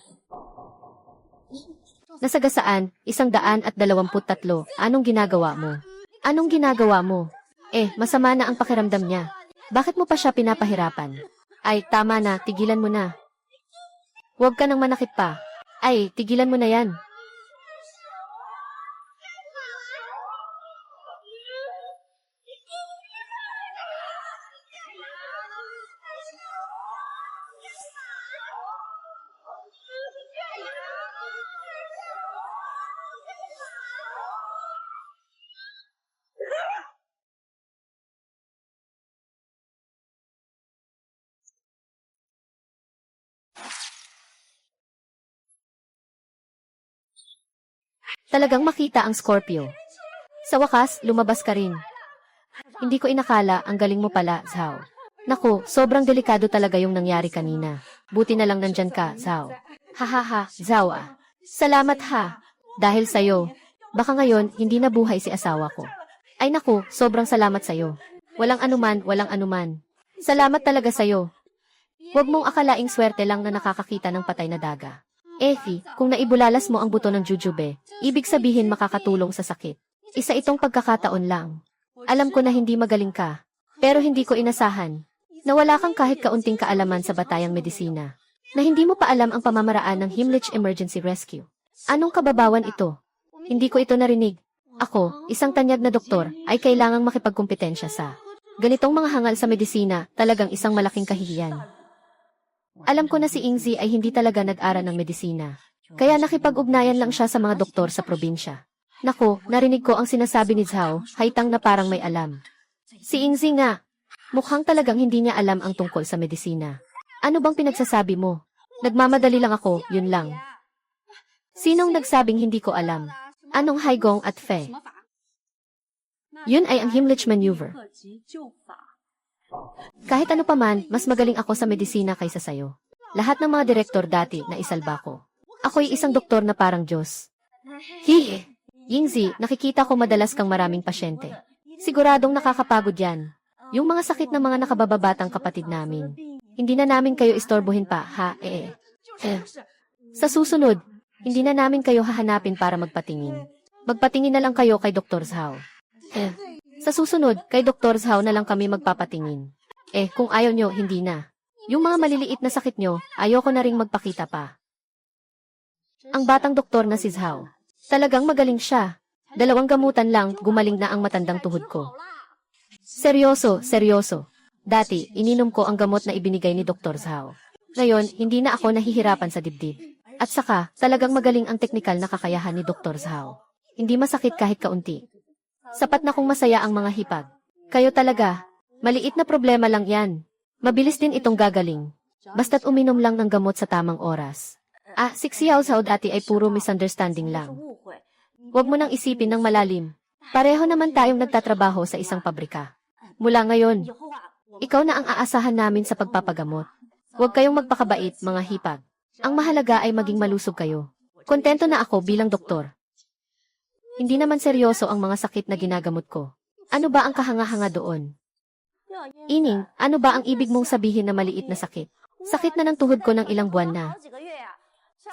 Nasagasaan, 123. Anong ginagawa mo? Anong ginagawa mo? Masama na ang pakiramdam niya. Bakit mo pa siya pinapahirapan? Ay, tama na, tigilan mo na. Huwag ka nang manakit pa. Ay, tigilan mo na yan. Talagang makita ang Scorpio. Sa wakas, lumabas ka rin. Hindi ko inakala, ang galing mo pala, Zhao. Naku, sobrang delikado talaga yung nangyari kanina. Buti na lang nandyan ka, Zhao. Hahaha, Zhao ah. Salamat ha. Dahil sa'yo, baka ngayon, hindi na buhay si asawa ko. Ay naku, sobrang salamat sa'yo. Walang anuman. Salamat talaga sa'yo. Huwag mong akalaing swerte lang na nakakakita ng patay na daga. Effie, kung naibulalas mo ang buto ng jujube, ibig sabihin makakatulong sa sakit. Isa itong pagkakataon lang. Alam ko na hindi magaling ka, pero hindi ko inasahan na wala kang kahit kaunting kaalaman sa batayang medisina, na hindi mo pa alam ang pamamaraan ng Himmlich Emergency Rescue. Anong kababawan ito? Hindi ko ito narinig. Ako, isang tanyag na doktor, ay kailangang makipagkumpetensya sa ganitong mga hangal sa medisina, talagang isang malaking kahihiyan. Alam ko na si Ingzi ay hindi talaga nag-aral ng medisina. Kaya nakipag-ugnayan lang siya sa mga doktor sa probinsya. Naku, narinig ko ang sinasabi ni Zhao, haitang na parang may alam. Si Ingzi nga, mukhang talagang hindi niya alam ang tungkol sa medisina. Ano bang pinagsasabi mo? Nagmamadali lang ako, yun lang. Sinong nagsabing hindi ko alam? Anong Haigong at Fe? Yun ay ang Himmlich maneuver. Kahit ano paman, mas magaling ako sa medisina kaysa sayo. Lahat ng mga direktor dati na isalba ko. Ako'y isang doktor na parang Diyos. Hihi! Yingzi, nakikita ko madalas kang maraming pasyente. Siguradong nakakapagod yan. Yung mga sakit ng mga nakabababatang kapatid namin. Hindi na namin kayo istorbohin pa, ha? Sa susunod, hindi na namin kayo hahanapin para magpatingin. Magpatingin na lang kayo kay Dr. Zhao. Sa susunod, kay Dr. Zhao na lang kami magpapatingin. Kung ayaw nyo, hindi na. Yung mga maliliit na sakit nyo, ayoko na ring magpakita pa. Ang batang doktor na si Zhao. Talagang magaling siya. 2 gamutan lang, gumaling na ang matandang tuhod ko. Seryoso, seryoso. Dati, ininom ko ang gamot na ibinigay ni Dr. Zhao. Ngayon, hindi na ako nahihirapan sa dibdib. At saka, talagang magaling ang teknikal na kakayahan ni Dr. Zhao. Hindi masakit kahit kaunti. Sapat na kung masaya ang mga hipag. Kayo talaga, maliit na problema lang yan. Mabilis din itong gagaling. Basta't uminom lang ng gamot sa tamang oras. Si Xiao Zhao dati ay puro misunderstanding lang. Huwag mo nang isipin ng malalim. Pareho naman tayong nagtatrabaho sa isang pabrika. Mula ngayon, ikaw na ang aasahan namin sa pagpapagamot. Huwag kayong magpakabait, mga hipag. Ang mahalaga ay maging malusog kayo. Kontento na ako bilang doktor. Hindi naman seryoso ang mga sakit na ginagamot ko. Ano ba ang kahanga-hanga doon? Ining, ano ba ang ibig mong sabihin na maliit na sakit? Sakit na ng tuhod ko ng ilang buwan na.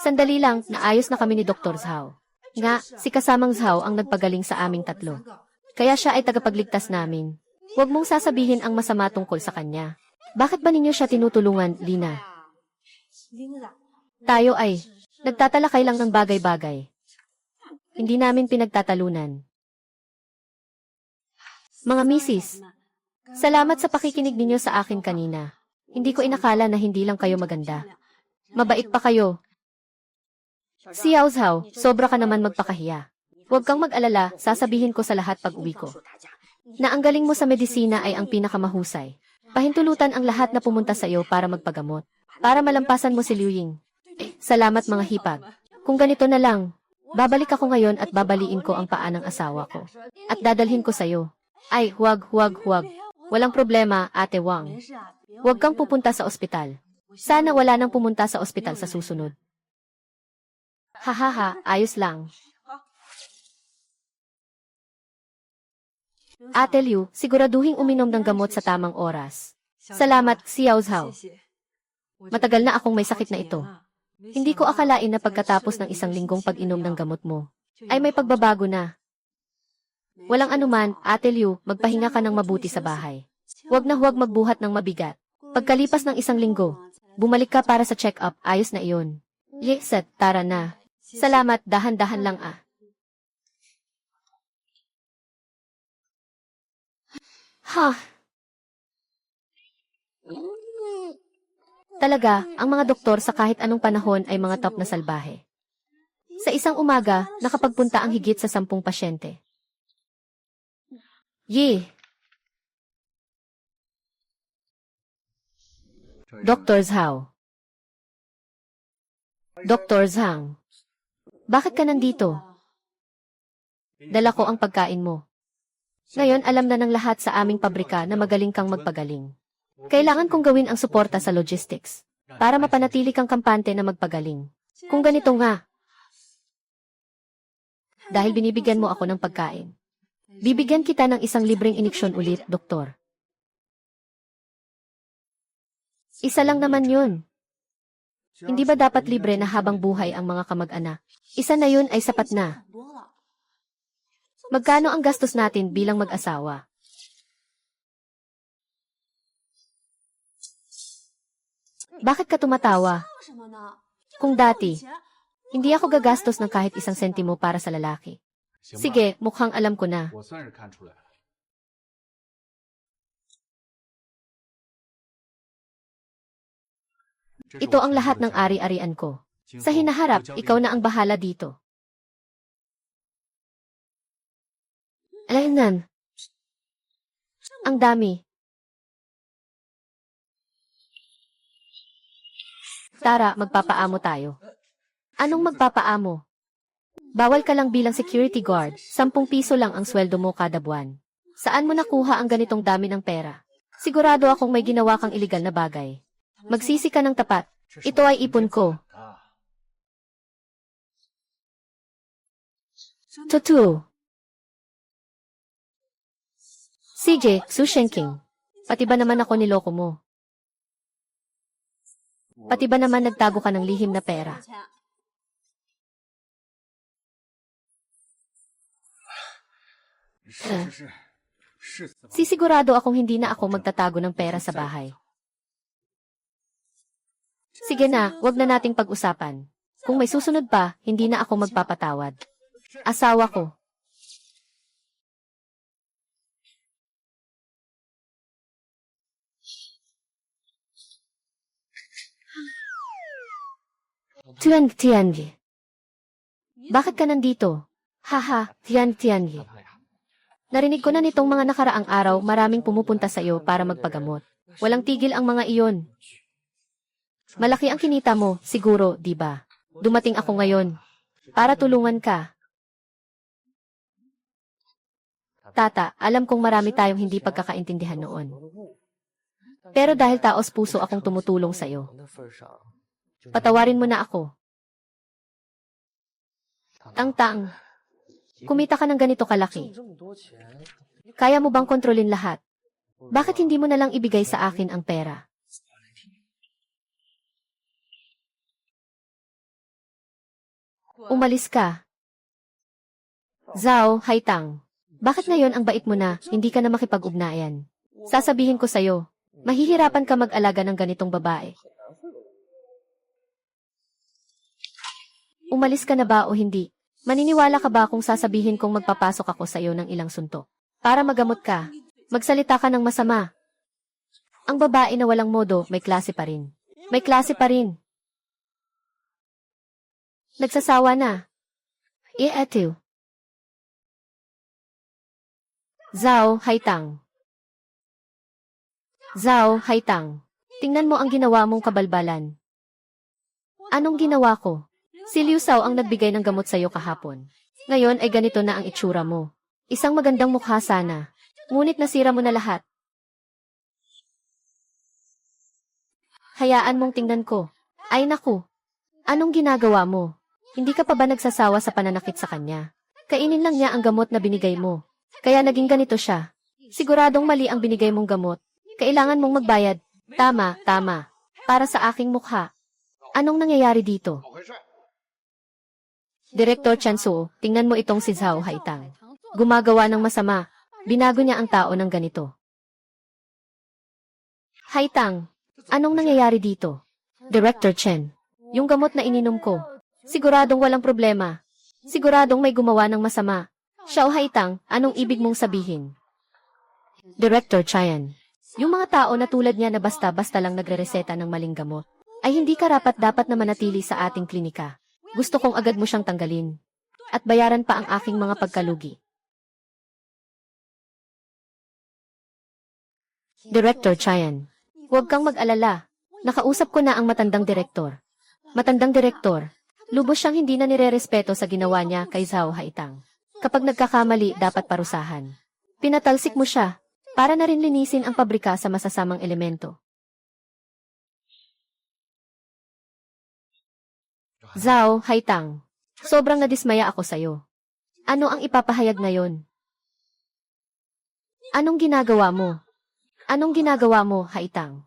Sandali lang, naayos na kami ni Dr. Zhao. Nga, si kasamang Zhao ang nagpagaling sa aming tatlo. Kaya siya ay tagapagligtas namin. Huwag mong sasabihin ang masama tungkol sa kanya. Bakit ba ninyo siya tinutulungan, Lina? Tayo ay nagtatalakay lang ng bagay-bagay. Hindi namin pinagtatalunan. Mga misis, salamat sa pakikinig ninyo sa akin kanina. Hindi ko inakala na hindi lang kayo maganda. Mabait pa kayo. Xiao Zhao, sobra ka naman magpakahiya. Huwag kang mag-alala, sasabihin ko sa lahat pag-uwi ko. Na ang galing mo sa medisina ay ang pinakamahusay. Pahintulutan ang lahat na pumunta sa iyo para magpagamot. Para malampasan mo si Liu Ying. Salamat mga hipag. Kung ganito na lang, babalik ako ngayon at babaliin ko ang paa ng asawa ko. At dadalhin ko sa iyo. Ay, huwag. Walang problema, Ate Wang. Huwag kang pupunta sa ospital. Sana wala nang pumunta sa ospital sa susunod. Hahaha, ayos lang. Ate Liu, siguraduhing uminom ng gamot sa tamang oras. Salamat, Xiao Zhao. Matagal na akong may sakit na ito. Hindi ko akalain na pagkatapos ng 1 linggong pag-inom ng gamot mo, ay may pagbabago na. Walang anuman, Ate Liu, magpahinga ka ng mabuti sa bahay. Huwag na huwag magbuhat ng mabigat. Pagkalipas ng 1 linggo, bumalik ka para sa check-up, ayos na iyon. Yexet, tara na. Salamat, dahan-dahan lang . Talaga, ang mga doktor sa kahit anong panahon ay mga top na salbahe. Sa isang umaga, nakapagpunta ang higit sa 10 pasyente. Dr. Zhao. Dr. Zhang. Bakit ka nandito? Dala ko ang pagkain mo. Ngayon alam na ng lahat sa aming pabrika na magaling kang magpagaling. Kailangan kong gawin ang suporta sa logistics para mapanatili kang kampante na magpagaling. Kung ganito nga, dahil binibigyan mo ako ng pagkain, bibigyan kita ng 1 libreng iniksyon ulit, doktor. 1 lang naman yun. Hindi ba dapat libre na habang buhay ang mga kamag-anak? 1 na yun ay sapat na. Magkano ang gastos natin bilang mag-asawa? Bakit ka tumatawa? Kung dati, hindi ako gagastos ng kahit 1 sentimo para sa lalaki. Sige, mukhang alam ko na. Ito ang lahat ng ari-arian ko. Sa hinaharap, ikaw na ang bahala dito. Alaynan. Ang dami. Tara, magpapaamo tayo. Anong magpapaamo? Bawal ka lang bilang security guard, 10 piso lang ang sweldo mo kada buwan. Saan mo nakuha ang ganitong dami ng pera? Sigurado akong may ginawa kang iligal na bagay. Magsisi ka ng tapat. Ito ay ipon ko. Totoo. CJ, Su Shenking. Pati ba naman ako niloko mo? Pati ba naman nagtago ka ng lihim na pera? Sisigurado akong hindi na ako magtatago ng pera sa bahay. Sige na, wag na nating pag-usapan. Kung may susunod pa, hindi na ako magpapatawad. Asawa ko. Tiangi. Bakit ka nandito? Haha, Tiangi. Narinig ko na nitong mga nakaraang araw maraming pumupunta sa iyo para magpagamot. Walang tigil ang mga iyon. Malaki ang kinita mo, siguro, di ba? Dumating ako ngayon para tulungan ka. Tata, alam kong marami tayong hindi pagkakaintindihan noon. Pero dahil taos puso akong tumutulong sa iyo. Patawarin mo na ako. Tang-tang. Kumita ka ng ganito kalaki. Kaya mo bang kontrolin lahat? Bakit hindi mo na lang ibigay sa akin ang pera? Umalis ka. Zhao Haitang. Bakit ngayon ang bait mo na, hindi ka na makipag-ugnayan? Sasabihin ko sa'yo, mahihirapan ka mag-alaga ng ganitong babae. Umalis ka na ba o hindi? Maniniwala ka ba kung sasabihin kong magpapasok ako sa iyo ng ilang suntok? Para magamot ka, magsalita ka ng masama. Ang babae na walang modo, may klase pa rin. May klase pa rin. Nagsasawa na. Eto. Zhao Haitang. Zhao Haitang. Tingnan mo ang ginawa mong kabalbalan. Anong ginawa ko? Si Liu Sao ang nagbigay ng gamot sa'yo kahapon. Ngayon ay ganito na ang itsura mo. Isang magandang mukha sana. Ngunit nasira mo na lahat. Hayaan mong tingnan ko. Ay naku. Anong ginagawa mo? Hindi ka pa ba nagsasawa sa pananakit sa kanya? Kainin lang niya ang gamot na binigay mo. Kaya naging ganito siya. Siguradong mali ang binigay mong gamot. Kailangan mong magbayad. Tama. Para sa aking mukha. Anong nangyayari dito? Direktor Chansu, tingnan mo itong si Zhao Haitang. Gumagawa ng masama. Binago niya ang tao ng ganito. Haitang, anong nangyayari dito? Director Chen, yung gamot na ininom ko. Siguradong walang problema. Siguradong may gumawa ng masama. Xiao Haitang, anong ibig mong sabihin? Director Chen, yung mga tao na tulad niya na basta-basta lang nagre-reseta ng maling gamot, ay hindi karapat-dapat na manatili sa ating klinika. Gusto kong agad mo siyang tanggalin. At bayaran pa ang aking mga pagkalugi. Director Chayan, huwag kang mag-alala. Nakausap ko na ang matandang direktor. Matandang direktor, lubos siyang hindi na nire-respeto sa ginawa niya kay Zhao Haitang. Kapag nagkakamali, dapat parusahan. Pinatalsik mo siya, para na rin linisin ang pabrika sa masasamang elemento. Zhao Haitang, sobrang nadismaya ako sa'yo. Ano ang ipapahayag ngayon? Anong ginagawa mo? Anong ginagawa mo, Haitang?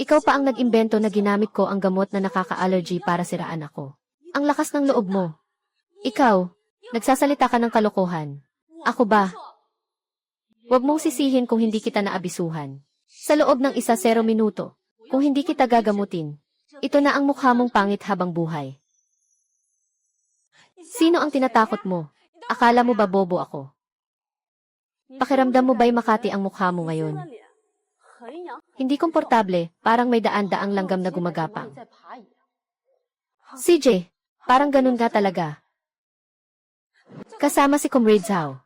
Ikaw pa ang nag-imbento na ginamit ko ang gamot na nakaka-allergy para siraan ako. Ang lakas ng loob mo. Ikaw, nagsasalita ka ng kalokohan. Ako ba? Huwag mong sisihin kung hindi kita naabisuhan. Sa loob ng 0 minuto, kung hindi kita gagamutin, ito na ang mukha mong pangit habang buhay. Sino ang tinatakot mo? Akala mo ba bobo ako? Pakiramdam mo ba'y makati ang mukha mo ngayon? Hindi komportable, parang may daan-daang langgam na gumagapang. CJ, parang ganun nga talaga. Kasama si Comrade Zhao.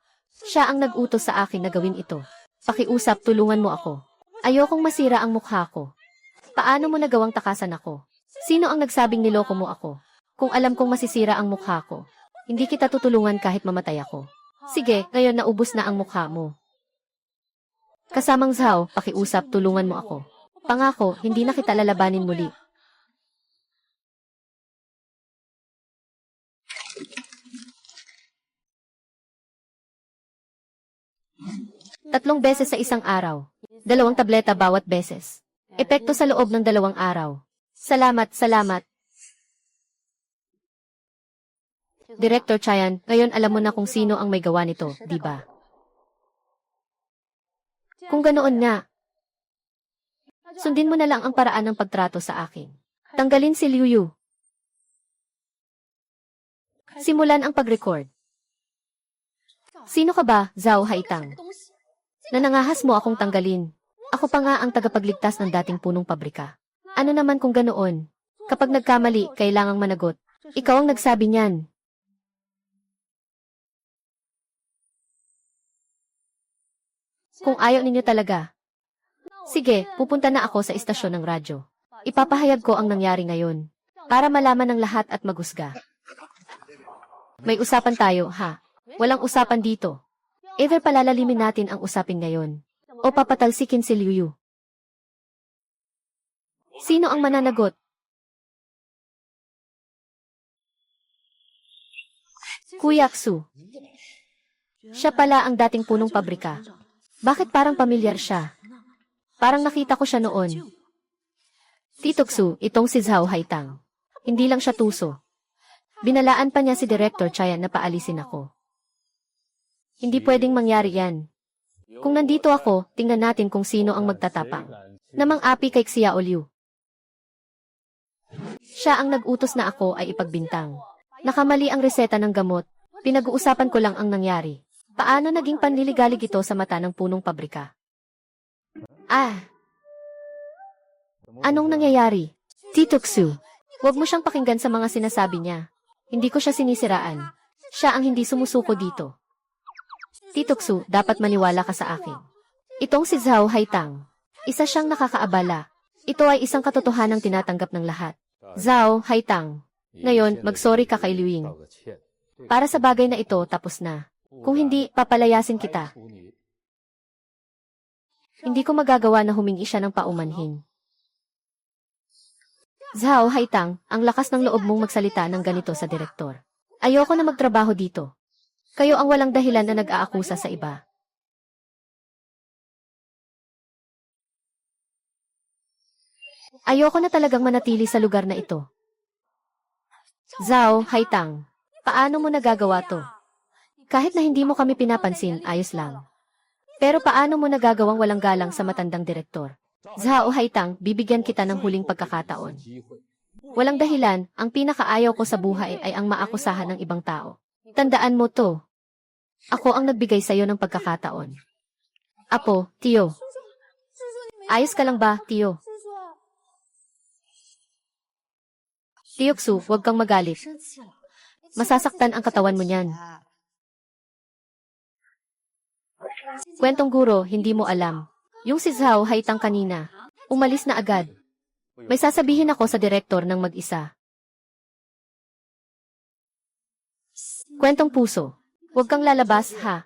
Siya ang nag-utos sa akin na gawin ito. Pakiusap, tulungan mo ako. Ayokong masira ang mukha ko. Paano mo nagawang takasan ako? Sino ang nagsabing niloko mo ako? Kung alam kong masisira ang mukha ko, hindi kita tutulungan kahit mamatay ako. Sige, ngayon naubos na ang mukha mo. Kasamang Zhao, pakiusap, tulungan mo ako. Pangako, hindi na kita lalabanin muli. Tatlong beses sa isang araw. 2 tableta bawat beses. Epekto sa loob ng 2 araw. Salamat, salamat. Director Chayan, ngayon alam mo na kung sino ang may gawa nito, di ba? Kung ganoon nga, sundin mo na lang ang paraan ng pagtrato sa akin. Tanggalin si Liu Yu. Simulan ang pag-record. Sino ka ba, Zhao Haitang? Nanangahas mo akong tanggalin. Ako pa nga ang tagapagligtas ng dating punong pabrika. Ano naman kung ganoon? Kapag nagkamali, kailangang managot. Ikaw ang nagsabi niyan. Kung ayaw ninyo talaga. Sige, pupunta na ako sa istasyon ng radyo. Ipapahayag ko ang nangyari ngayon. Para malaman ng lahat at magusga. May usapan tayo, ha? Walang usapan dito. Either palalalimin natin ang usapin ngayon, o papatalsikin si Liu Yu. Sino ang mananagot? Kuya Xu. Siya pala ang dating punong pabrika. Bakit parang pamilyar siya? Parang nakita ko siya noon. Tito Xu, itong si Zhao Haitang. Hindi lang siya tuso. Binalaan pa niya si Director Chayan na paalisin ako. Hindi pwedeng mangyari yan. Kung nandito ako, tingnan natin kung sino ang magtatapang. Namang api kay Xiao Liu. Siya ang nag-utos na ako ay ipagbintang. Nakamali ang reseta ng gamot. Pinag-uusapan ko lang ang nangyari. Paano naging panliligalig ito sa mata ng punong pabrika? Anong nangyayari? Tito Xu, huwag mo siyang pakinggan sa mga sinasabi niya. Hindi ko siya sinisiraan. Siya ang hindi sumusuko dito. Tito Xu, dapat maniwala ka sa akin. Itong si Zhao Haitang. Isa siyang nakakaabala. Ito ay isang katotohanang tinatanggap ng lahat. Zhao Haitang. Ngayon, mag-sorry ka kay Liu Ying. Para sa bagay na ito, tapos na. Kung hindi, papalayasin kita. Hindi ko magagawa na humingi siya ng paumanhin. Zhao Haitang, ang lakas ng loob mong magsalita ng ganito sa direktor. Ayoko na magtrabaho dito. Kayo ang walang dahilan na nag-aakusa sa iba. Ayoko na talagang manatili sa lugar na ito. Zhao Haitang, paano mo nagagawa to? Kahit na hindi mo kami pinapansin, ayos lang. Pero paano mo nagagawang walang galang sa matandang direktor? Zhao Haitang, bibigyan kita ng huling pagkakataon. Walang dahilan, ang pinakaayaw ko sa buhay ay ang maakusahan ng ibang tao. Tandaan mo to. Ako ang nagbigay sa'yo ng pagkakataon. Apo, Tiyo. Ayos ka lang ba, Tiyo? Tiyo Xu, huwag kang magalit. Masasaktan ang katawan mo niyan. Kwentong guro, hindi mo alam. Yung si Zhao Haitang kanina, umalis na agad. May sasabihin ako sa direktor ng mag-isa. Kwentong puso. Huwag kang lalabas, ha?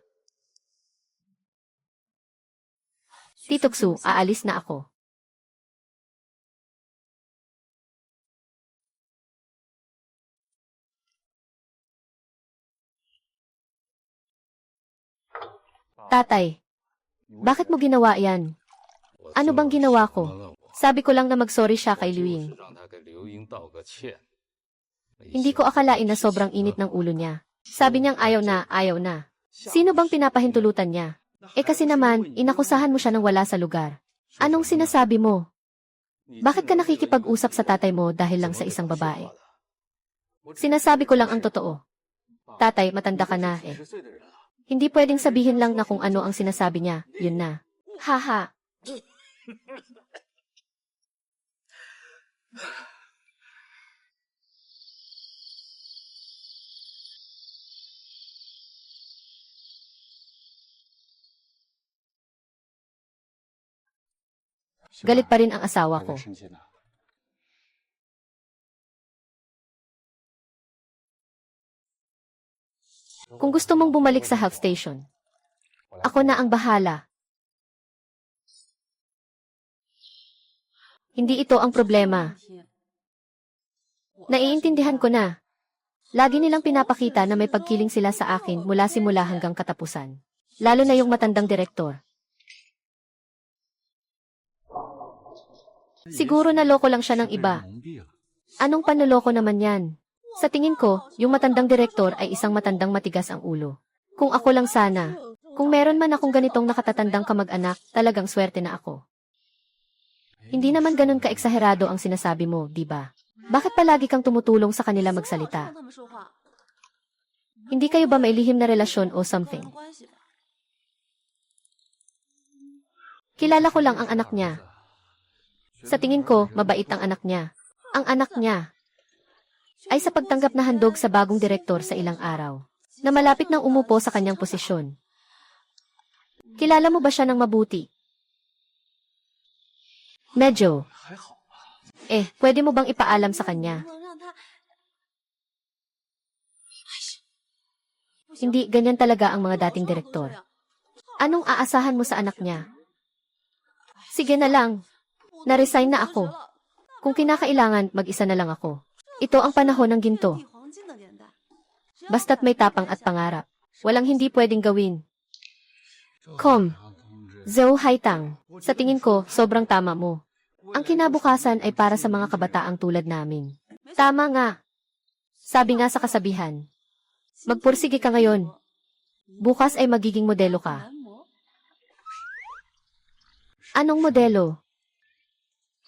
Tito Xu, aalis na ako. Tatay, bakit mo ginawa yan? Ano bang ginawa ko? Sabi ko lang na mag-sorry siya kay Liu Ying. Hindi ko akalain na sobrang init ng ulo niya. Sabi niyang ayaw na. Sino bang pinapahintulutan niya? Kasi naman, inakusahan mo siya ng wala sa lugar. Anong sinasabi mo? Bakit ka nakikipag-usap sa tatay mo dahil lang sa isang babae? Sinasabi ko lang ang totoo. Tatay, matanda ka na eh. Hindi pwedeng sabihin lang na kung ano ang sinasabi niya, yun na. Haha. Galit pa rin ang asawa ko. Kung gusto mong bumalik sa health station, ako na ang bahala. Hindi ito ang problema. Naiintindihan ko na. Lagi nilang pinapakita na may pagkiling sila sa akin mula simula hanggang katapusan. Lalo na yung matandang direktor. Siguro naloko lang siya ng iba. Anong panloloko naman yan? Sa tingin ko, yung matandang direktor ay isang matandang matigas ang ulo. Kung ako lang sana, kung meron man akong ganitong nakatatandang kamag-anak, talagang swerte na ako. Hindi naman ganun ka-eksaherado ang sinasabi mo, di ba? Bakit palagi kang tumutulong sa kanila magsalita? Hindi kayo ba may lihim na relasyon o something? Kilala ko lang ang anak niya. Sa tingin ko, mabait ang anak niya. Ang anak niya ay sa pagtanggap na handog sa bagong direktor sa ilang araw, na malapit nang umupo sa kanyang posisyon. Kilala mo ba siya ng mabuti? Medyo. Pwede mo bang ipaalam sa kanya? Hindi, ganyan talaga ang mga dating direktor. Anong aasahan mo sa anak niya? Sige na lang. Na-resign na ako. Kung kinakailangan, mag-isa na lang ako. Ito ang panahon ng ginto. Basta't may tapang at pangarap. Walang hindi pwedeng gawin. Zhou Haitang, sa tingin ko, sobrang tama mo. Ang kinabukasan ay para sa mga kabataang tulad namin. Tama nga. Sabi nga sa kasabihan, magpursige ka ngayon. Bukas ay magiging modelo ka. Anong modelo?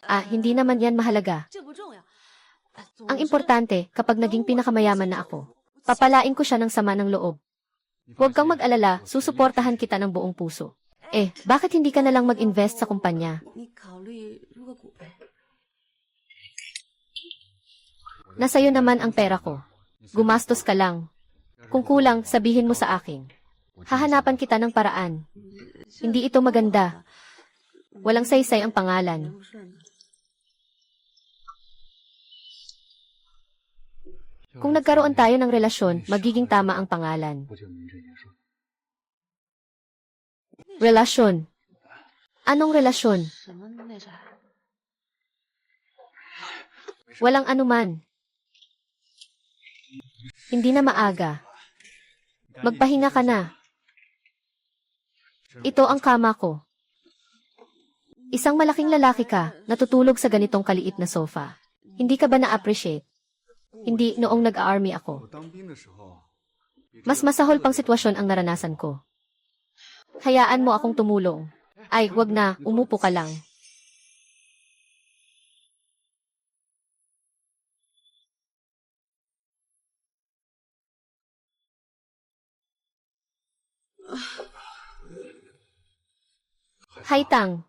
Hindi naman yan mahalaga. Ang importante, kapag naging pinakamayaman na ako, papalain ko siya ng sama ng loob. Huwag kang mag-alala, susuportahan kita ng buong puso. Bakit hindi ka na lang mag-invest sa kumpanya? Nasa'yo naman ang pera ko. Gumastos ka lang. Kung kulang, sabihin mo sa akin. Hahanapan kita ng paraan. Hindi ito maganda. Walang saysay ang pangalan. Kung nagkaroon tayo ng relasyon, magiging tama ang pangalan. Relasyon. Anong relasyon? Walang anuman. Hindi na maaga. Magpahinga ka na. Ito ang kama ko. Isang malaking lalaki ka, natutulog sa ganitong kaliit na sofa. Hindi ka ba na-appreciate? Hindi noong nag-army ako. Mas masahol pang sitwasyon ang naranasan ko. Hayaan mo akong tumulong. Wag na, umupo ka lang. Haitang.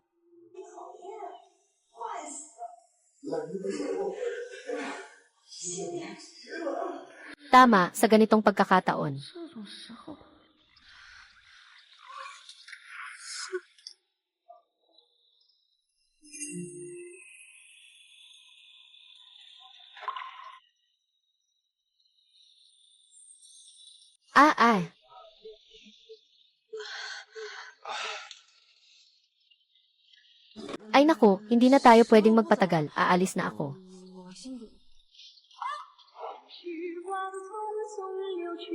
Tama, sa ganitong pagkakataon. Ay naku, hindi na tayo pwedeng magpatagal. Aalis na ako. 时光匆匆流去，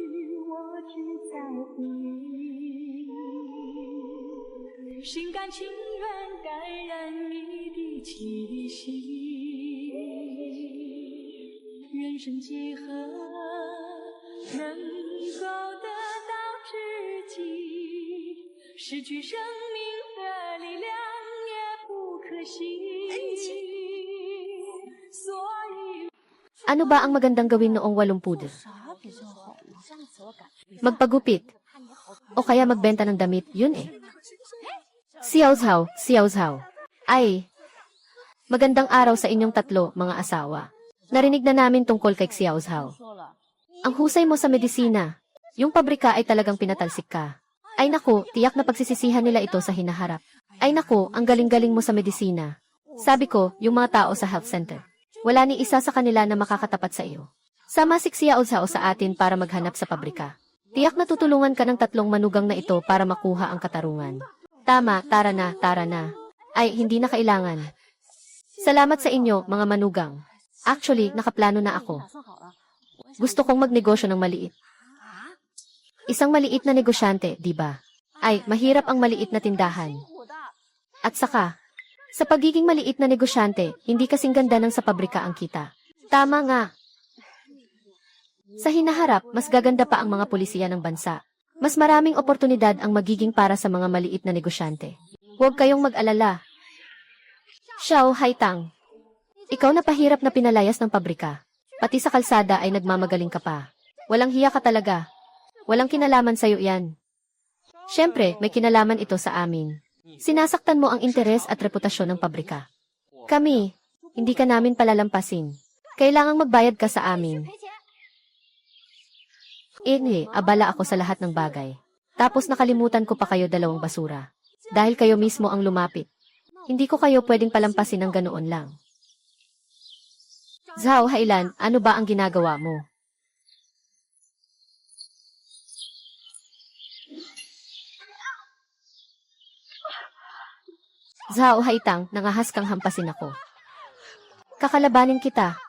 我只在乎你。心甘情愿感染你的气息，人生几何能够得到知己？失去生命的力量也不可惜。所以。 Ano ba ang magandang gawin noong 80? Magpagupit. O kaya magbenta ng damit, yun eh. Xiao Zhao. Ay, magandang araw sa inyong tatlo, mga asawa. Narinig na namin tungkol kay Xiao Zhao. Ang husay mo sa medisina. Yung pabrika ay talagang pinatalsik ka. Ay naku, tiyak na pagsisisihan nila ito sa hinaharap. Ay naku, ang galing-galing mo sa medisina. Sabi ko, yung mga tao sa health center. Wala ni isa sa kanila na makakatapat sa iyo. Sama si Xiao Zhao sa atin para maghanap sa pabrika. Tiyak na tutulungan ka ng tatlong manugang na ito para makuha ang katarungan. Tama, tara na, tara na. Ay, hindi na kailangan. Salamat sa inyo, mga manugang. Actually, nakaplano na ako. Gusto kong magnegosyo ng maliit. Isang maliit na negosyante, di ba? Ay, mahirap ang maliit na tindahan. At saka, sa pagiging maliit na negosyante, hindi kasing ganda ng sa pabrika ang kita. Tama nga. Sa hinaharap, mas gaganda pa ang mga pulisiya ng bansa. Mas maraming oportunidad ang magiging para sa mga maliit na negosyante. Huwag kayong mag-alala. Xiao Haitang, ikaw na pahirap na pinalayas ng pabrika. Pati sa kalsada ay nagmamagaling ka pa. Walang hiya ka talaga. Walang kinalaman sa'yo yan. Siyempre, may kinalaman ito sa amin. Sinasaktan mo ang interes at reputasyon ng pabrika. Kami, hindi ka namin palalampasin. Kailangang magbayad ka sa amin. Abala ako sa lahat ng bagay. Tapos nakalimutan ko pa kayo dalawang basura. Dahil kayo mismo ang lumapit. Hindi ko kayo pwedeng palampasin ng ganoon lang. Zhao Hailan, ano ba ang ginagawa mo? Zhao Haitang, nangahas kang hampasin ako. Kakalabanin kita.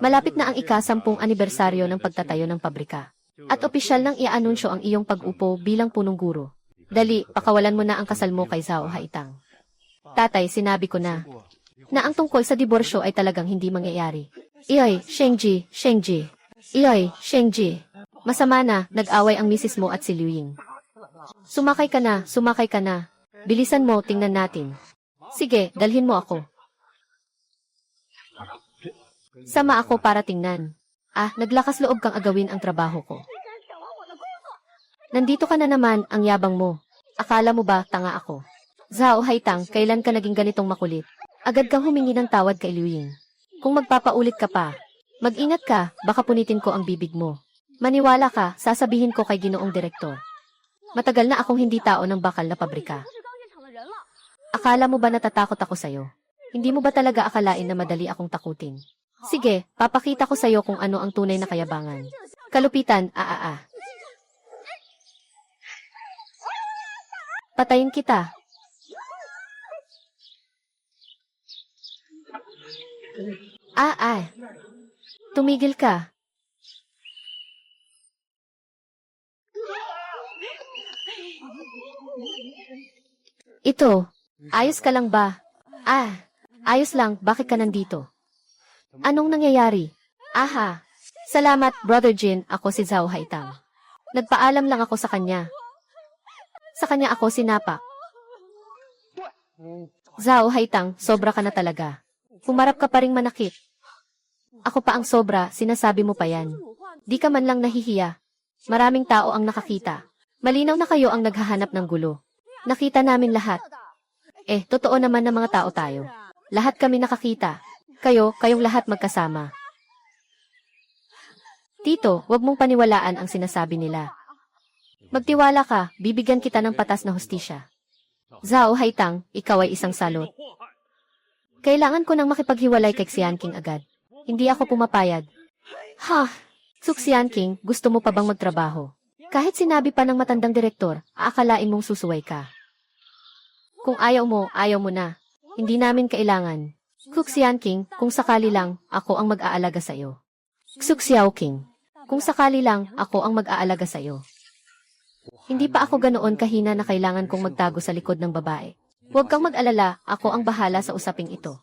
Malapit na ang ika-10 anibersaryo ng pagtatayo ng pabrika. At opisyal nang i-anunsyo ang iyong pag-upo bilang punong guro. Dali, pakawalan mo na ang kasal mo kay Zhao Haitang. Tatay, sinabi ko na ang tungkol sa diborsyo ay talagang hindi mangyayari. Iyoy, Shengji. Iyoy, Shengji. Masama na, nag-away ang misis mo at si Liu Ying. Sumakay ka na. Bilisan mo, tingnan natin. Sige, dalhin mo ako. Sama ako para tingnan. Naglakas loob kang agawin ang trabaho ko. Nandito ka na naman, ang yabang mo. Akala mo ba, tanga ako? Zhao Haitang, kailan ka naging ganitong makulit? Agad kang humingi ng tawad kay Liu Ying. Kung magpapaulit ka pa, mag-ingat ka, baka punitin ko ang bibig mo. Maniwala ka, sasabihin ko kay Ginoong Direktor. Matagal na akong hindi tao ng bakal na pabrika. Akala mo ba natatakot ako sa'yo? Hindi mo ba talaga akalain na madali akong takutin? Sige, papakita ko sa'yo kung ano ang tunay na kayabangan. Kalupitan, Patayin kita. Tumigil ka. Ito, ayos ka lang ba? Ayos lang, bakit ka nandito? Anong nangyayari? Salamat, Brother Jin, ako si Zhao Haitang. Nagpaalam lang ako sa kanya. Sa kanya ako sinapak. Zhao Haitang, sobra ka na talaga. Pumarap ka pa ring manakit. Ako pa ang sobra, sinasabi mo pa yan. Di ka man lang nahihiya. Maraming tao ang nakakita. Malinaw na kayo ang naghahanap ng gulo. Nakita namin lahat. Totoo naman na mga tao tayo. Lahat kami nakakita. Kayong lahat magkasama. Tito, wag mong paniwalaan ang sinasabi nila. Magtiwala ka, bibigyan kita ng patas na hustisya. Zhao Haitang, ikaw ay isang salot. Kailangan ko nang makipaghiwalay kay Xianqing agad. Hindi ako pumapayag. Xianqing, gusto mo pa bang magtrabaho? Kahit sinabi pa ng matandang direktor, aakalain mong susuway ka. Kung ayaw mo na. Hindi namin kailangan. Xianqing, kung sakali lang, ako ang mag-aalaga sa'yo. Xiaoqing, kung sakali lang, ako ang mag-aalaga sa'yo. Hindi pa ako ganoon kahina na kailangan kong magtago sa likod ng babae. Huwag kang mag-alala, ako ang bahala sa usaping ito.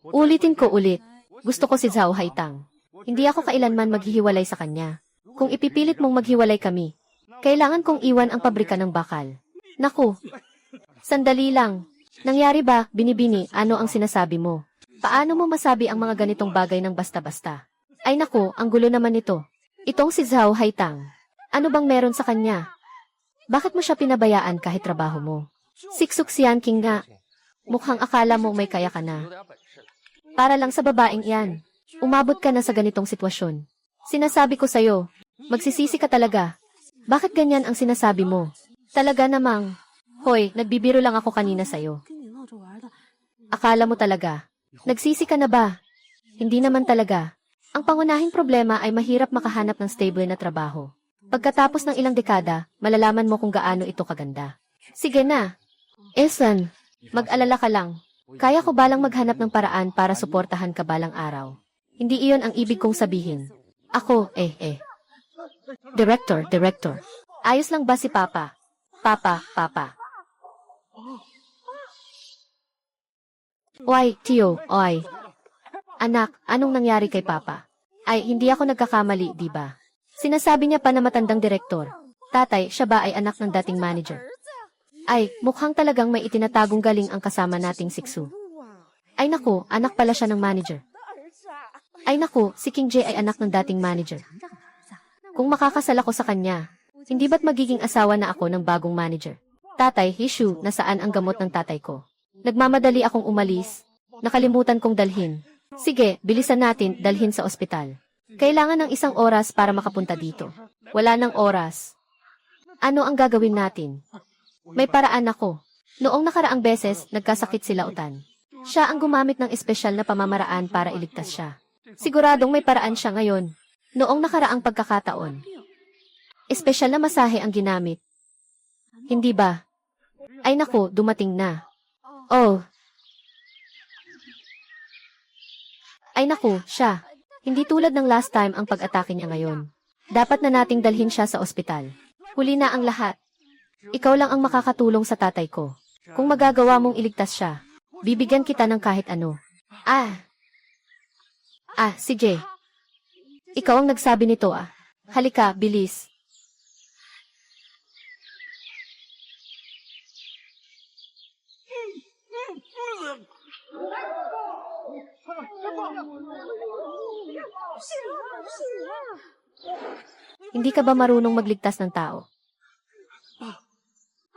Ulitin ko ulit. Gusto ko si Zhao Haitang. Hindi ako kailanman maghihiwalay sa kanya. Kung ipipilit mong maghiwalay kami, kailangan kong iwan ang pabrika ng bakal. Naku, sandali lang. Nangyari ba, Binibini, ano ang sinasabi mo? Paano mo masabi ang mga ganitong bagay ng basta-basta? Ay naku, ang gulo naman nito. Itong si Zhao Haitang. Ano bang meron sa kanya? Bakit mo siya pinabayaan kahit trabaho mo? Siksok si Yanking nga. Mukhang akala mo may kaya ka na. Para lang sa babaeng iyan. Umabot ka na sa ganitong sitwasyon. Sinasabi ko sa'yo, magsisisi ka talaga. Bakit ganyan ang sinasabi mo? Talaga namang, hoy, nagbibiro lang ako kanina sa'yo. 跟你闹着玩的。 Akala mo talaga. Nagsisi ka na ba? Hindi naman talaga. Ang pangunahing problema ay mahirap makahanap ng stable na trabaho. Pagkatapos ng ilang dekada, malalaman mo kung gaano ito kaganda. Sige na. Esan, mag-alala ka lang. Kaya ko balang maghanap ng paraan para suportahan ka balang araw. Hindi iyon ang ibig kong sabihin. Ako, Director. Ayos lang ba si Papa? Papa. Oy, Tio, oy. Anak, anong nangyari kay Papa? Ay, hindi ako nagkakamali, di ba? Sinasabi niya pa na matandang direktor. Tatay, siya ba ay anak ng dating manager? Ay, mukhang talagang may itinatagong galing ang kasama nating Siksu. Ay naku, anak pala siya ng manager. Ay naku, si King J ay anak ng dating manager. Kung makakasal ako sa kanya, hindi ba't magiging asawa na ako ng bagong manager? Tatay, Hishu, nasaan ang gamot ng tatay ko? Nagmamadali akong umalis. Nakalimutan kong dalhin. Sige, bilisan natin, dalhin sa ospital. Kailangan ng 1 oras para makapunta dito. Wala ng oras. Ano ang gagawin natin? May paraan ako. Noong nakaraang beses, nagkasakit si Lautan. Siya ang gumamit ng espesyal na pamamaraan para iligtas siya. Siguradong may paraan siya ngayon. Noong nakaraang pagkakataon. Espesyal na masahe ang ginamit. Hindi ba? Ay naku, dumating na. Oh. Ay naku, siya. Hindi tulad ng last time ang pag-atake niya ngayon. Dapat na nating dalhin siya sa ospital. Huli na ang lahat. Ikaw lang ang makakatulong sa tatay ko. Kung magagawa mong iligtas siya, bibigyan kita ng kahit ano. Sige. Ikaw ang nagsabi nito Halika, bilis. Hindi ka ba marunong magligtas ng tao?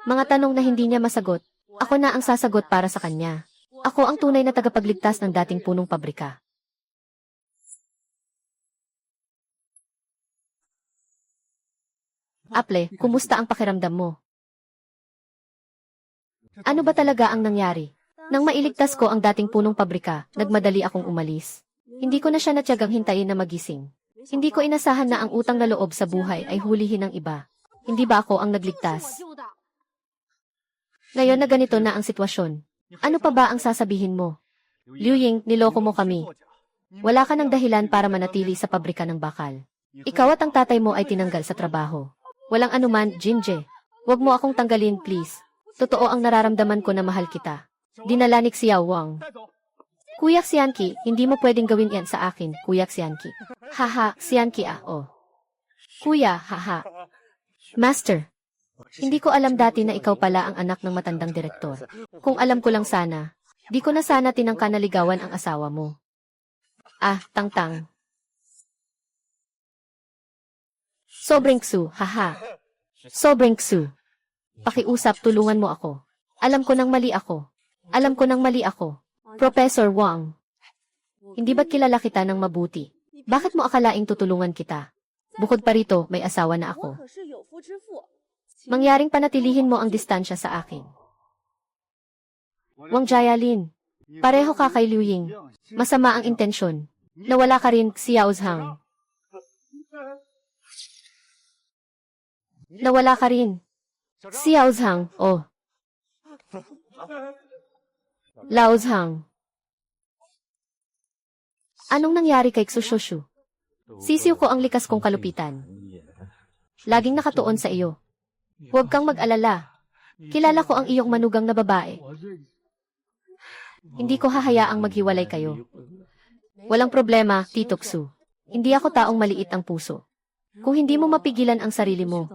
Mga tanong na hindi niya masagot, ako na ang sasagot para sa kanya. Ako ang tunay na tagapagligtas ng dating punong pabrika. Aple, kumusta ang pakiramdam mo? Ano ba talaga ang nangyari? Nang mailigtas ko ang dating punong pabrika, nagmadali akong umalis. Hindi ko na siya natyagang hintayin na magising. Hindi ko inasahan na ang utang na loob sa buhay ay hulihin ng iba. Hindi ba ako ang nagligtas? Ngayon na ganito na ang sitwasyon. Ano pa ba ang sasabihin mo? Liu Ying, niloko mo kami. Wala ka ng dahilan para manatili sa pabrika ng bakal. Ikaw at ang tatay mo ay tinanggal sa trabaho. Walang anuman, Jinje. Huwag mo akong tanggalin, please. Totoo ang nararamdaman ko na mahal kita. Dinala ni Xiao Wang. Kuya Xianqi, hindi mo pwedeng gawin yan sa akin, Kuya Xianqi. Haha, Xianqi Kuya, haha. Master, hindi ko alam dati na ikaw pala ang anak ng matandang direktor. Kung alam ko lang sana, di ko na sana tinangka na ligawan ang asawa mo. Tangtang. Sobrang ksu, haha. Sobrang ksu. Pakiusap, tulungan mo ako. Alam ko nang mali ako. Professor Wang. Hindi ba't kilala kita ng mabuti? Bakit mo akalaing tutulungan kita? Bukod pa rito, may asawa na ako. Mangyaring panatilihin mo ang distansya sa akin. Wang Jialin. Pareho ka kay Liu Ying. Masama ang intensyon. Nawala ka rin, Xiao Zhang. Nawala ka rin. Xiao Zhang, Lao Zhang. Anong nangyari kay Xushushu? Sisiw ko ang likas kong kalupitan. Laging nakatuon sa iyo. Huwag kang mag-alala. Kilala ko ang iyong manugang na babae. Hindi ko hahayaang maghiwalay kayo. Walang problema, Tito Xu. Hindi ako taong maliit ang puso. Kung hindi mo mapigilan ang sarili mo,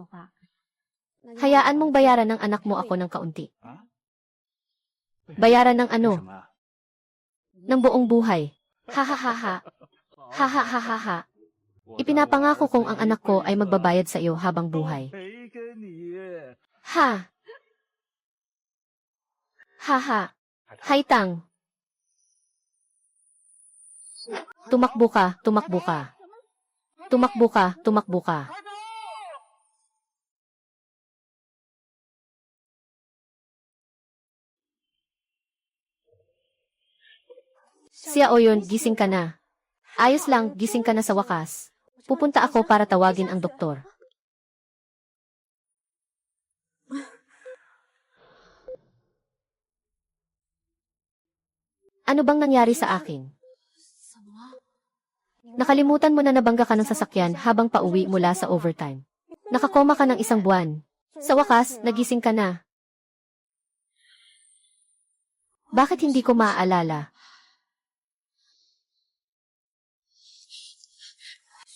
hayaan mong bayaran ng anak mo ako ng kaunti. Bayaran ng ano? Ng buong buhay. Ha. Ipinapangako kong ang anak ko ay magbabayad sa iyo habang buhay. Ha! Haha! Haitang! Tumakbo ka, tumakbo ka. Tumakbo ka, tumakbo ka. Xiao Yun, gising ka na. Ayos lang, gising ka na sa wakas. Pupunta ako para tawagin ang doktor. Ano bang nangyari sa akin? 怎么了？ Nakalimutan mo na nabangga ka ng sasakyan habang pauwi mula sa overtime. Nakakoma ka ng 1 buwan. Sa wakas, nagising ka na. Bakit hindi ko maaalala?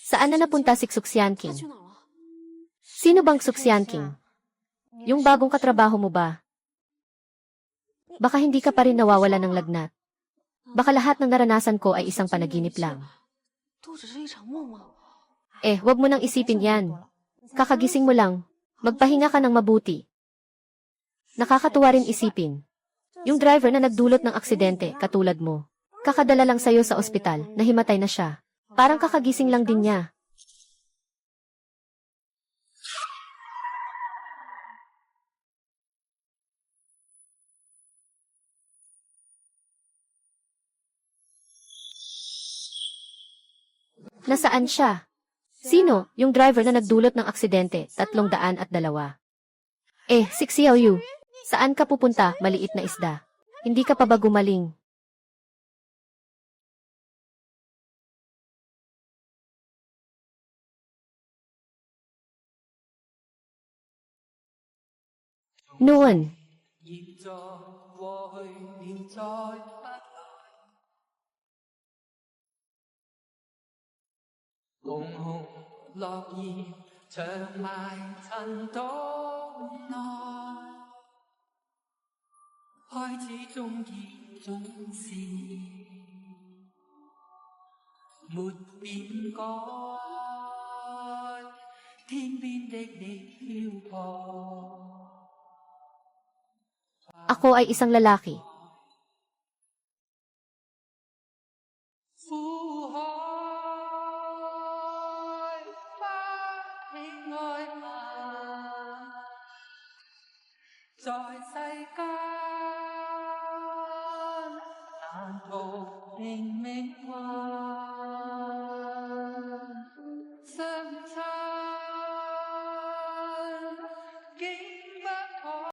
Saan na napunta si Xuxian 他 King? 去哪儿了？ Sino bang Xuxian King? Yung bagong katrabaho mo ba? Baka hindi ka pa rin nawawala ng lagnat. Baka lahat ng naranasan ko ay isang panaginip lang. 都只是一场梦吗？ Wag mo nang isipin yan. Kakagising mo lang. Magpahinga ka ng mabuti. Nakakatuwa rin isipin. Yung driver na nagdulot ng aksidente, katulad mo. Kakadala lang sa'yo sa ospital, nahimatay na siya. Parang kakagising lang din niya. Nasaan siya? Sino? Yung driver na nagdulot ng aksidente, 302. Si Xiao Yu. Saan ka pupunta, maliit na isda? Hindi ka pa ba gumaling? Noon, 現在過去了再不來，紅紅落葉長埋塵土內，開始中意總是沒變改，天邊的你漂泊。 ako ay isang lalaki. 苦海不起愛恨，在世間難逃避命運。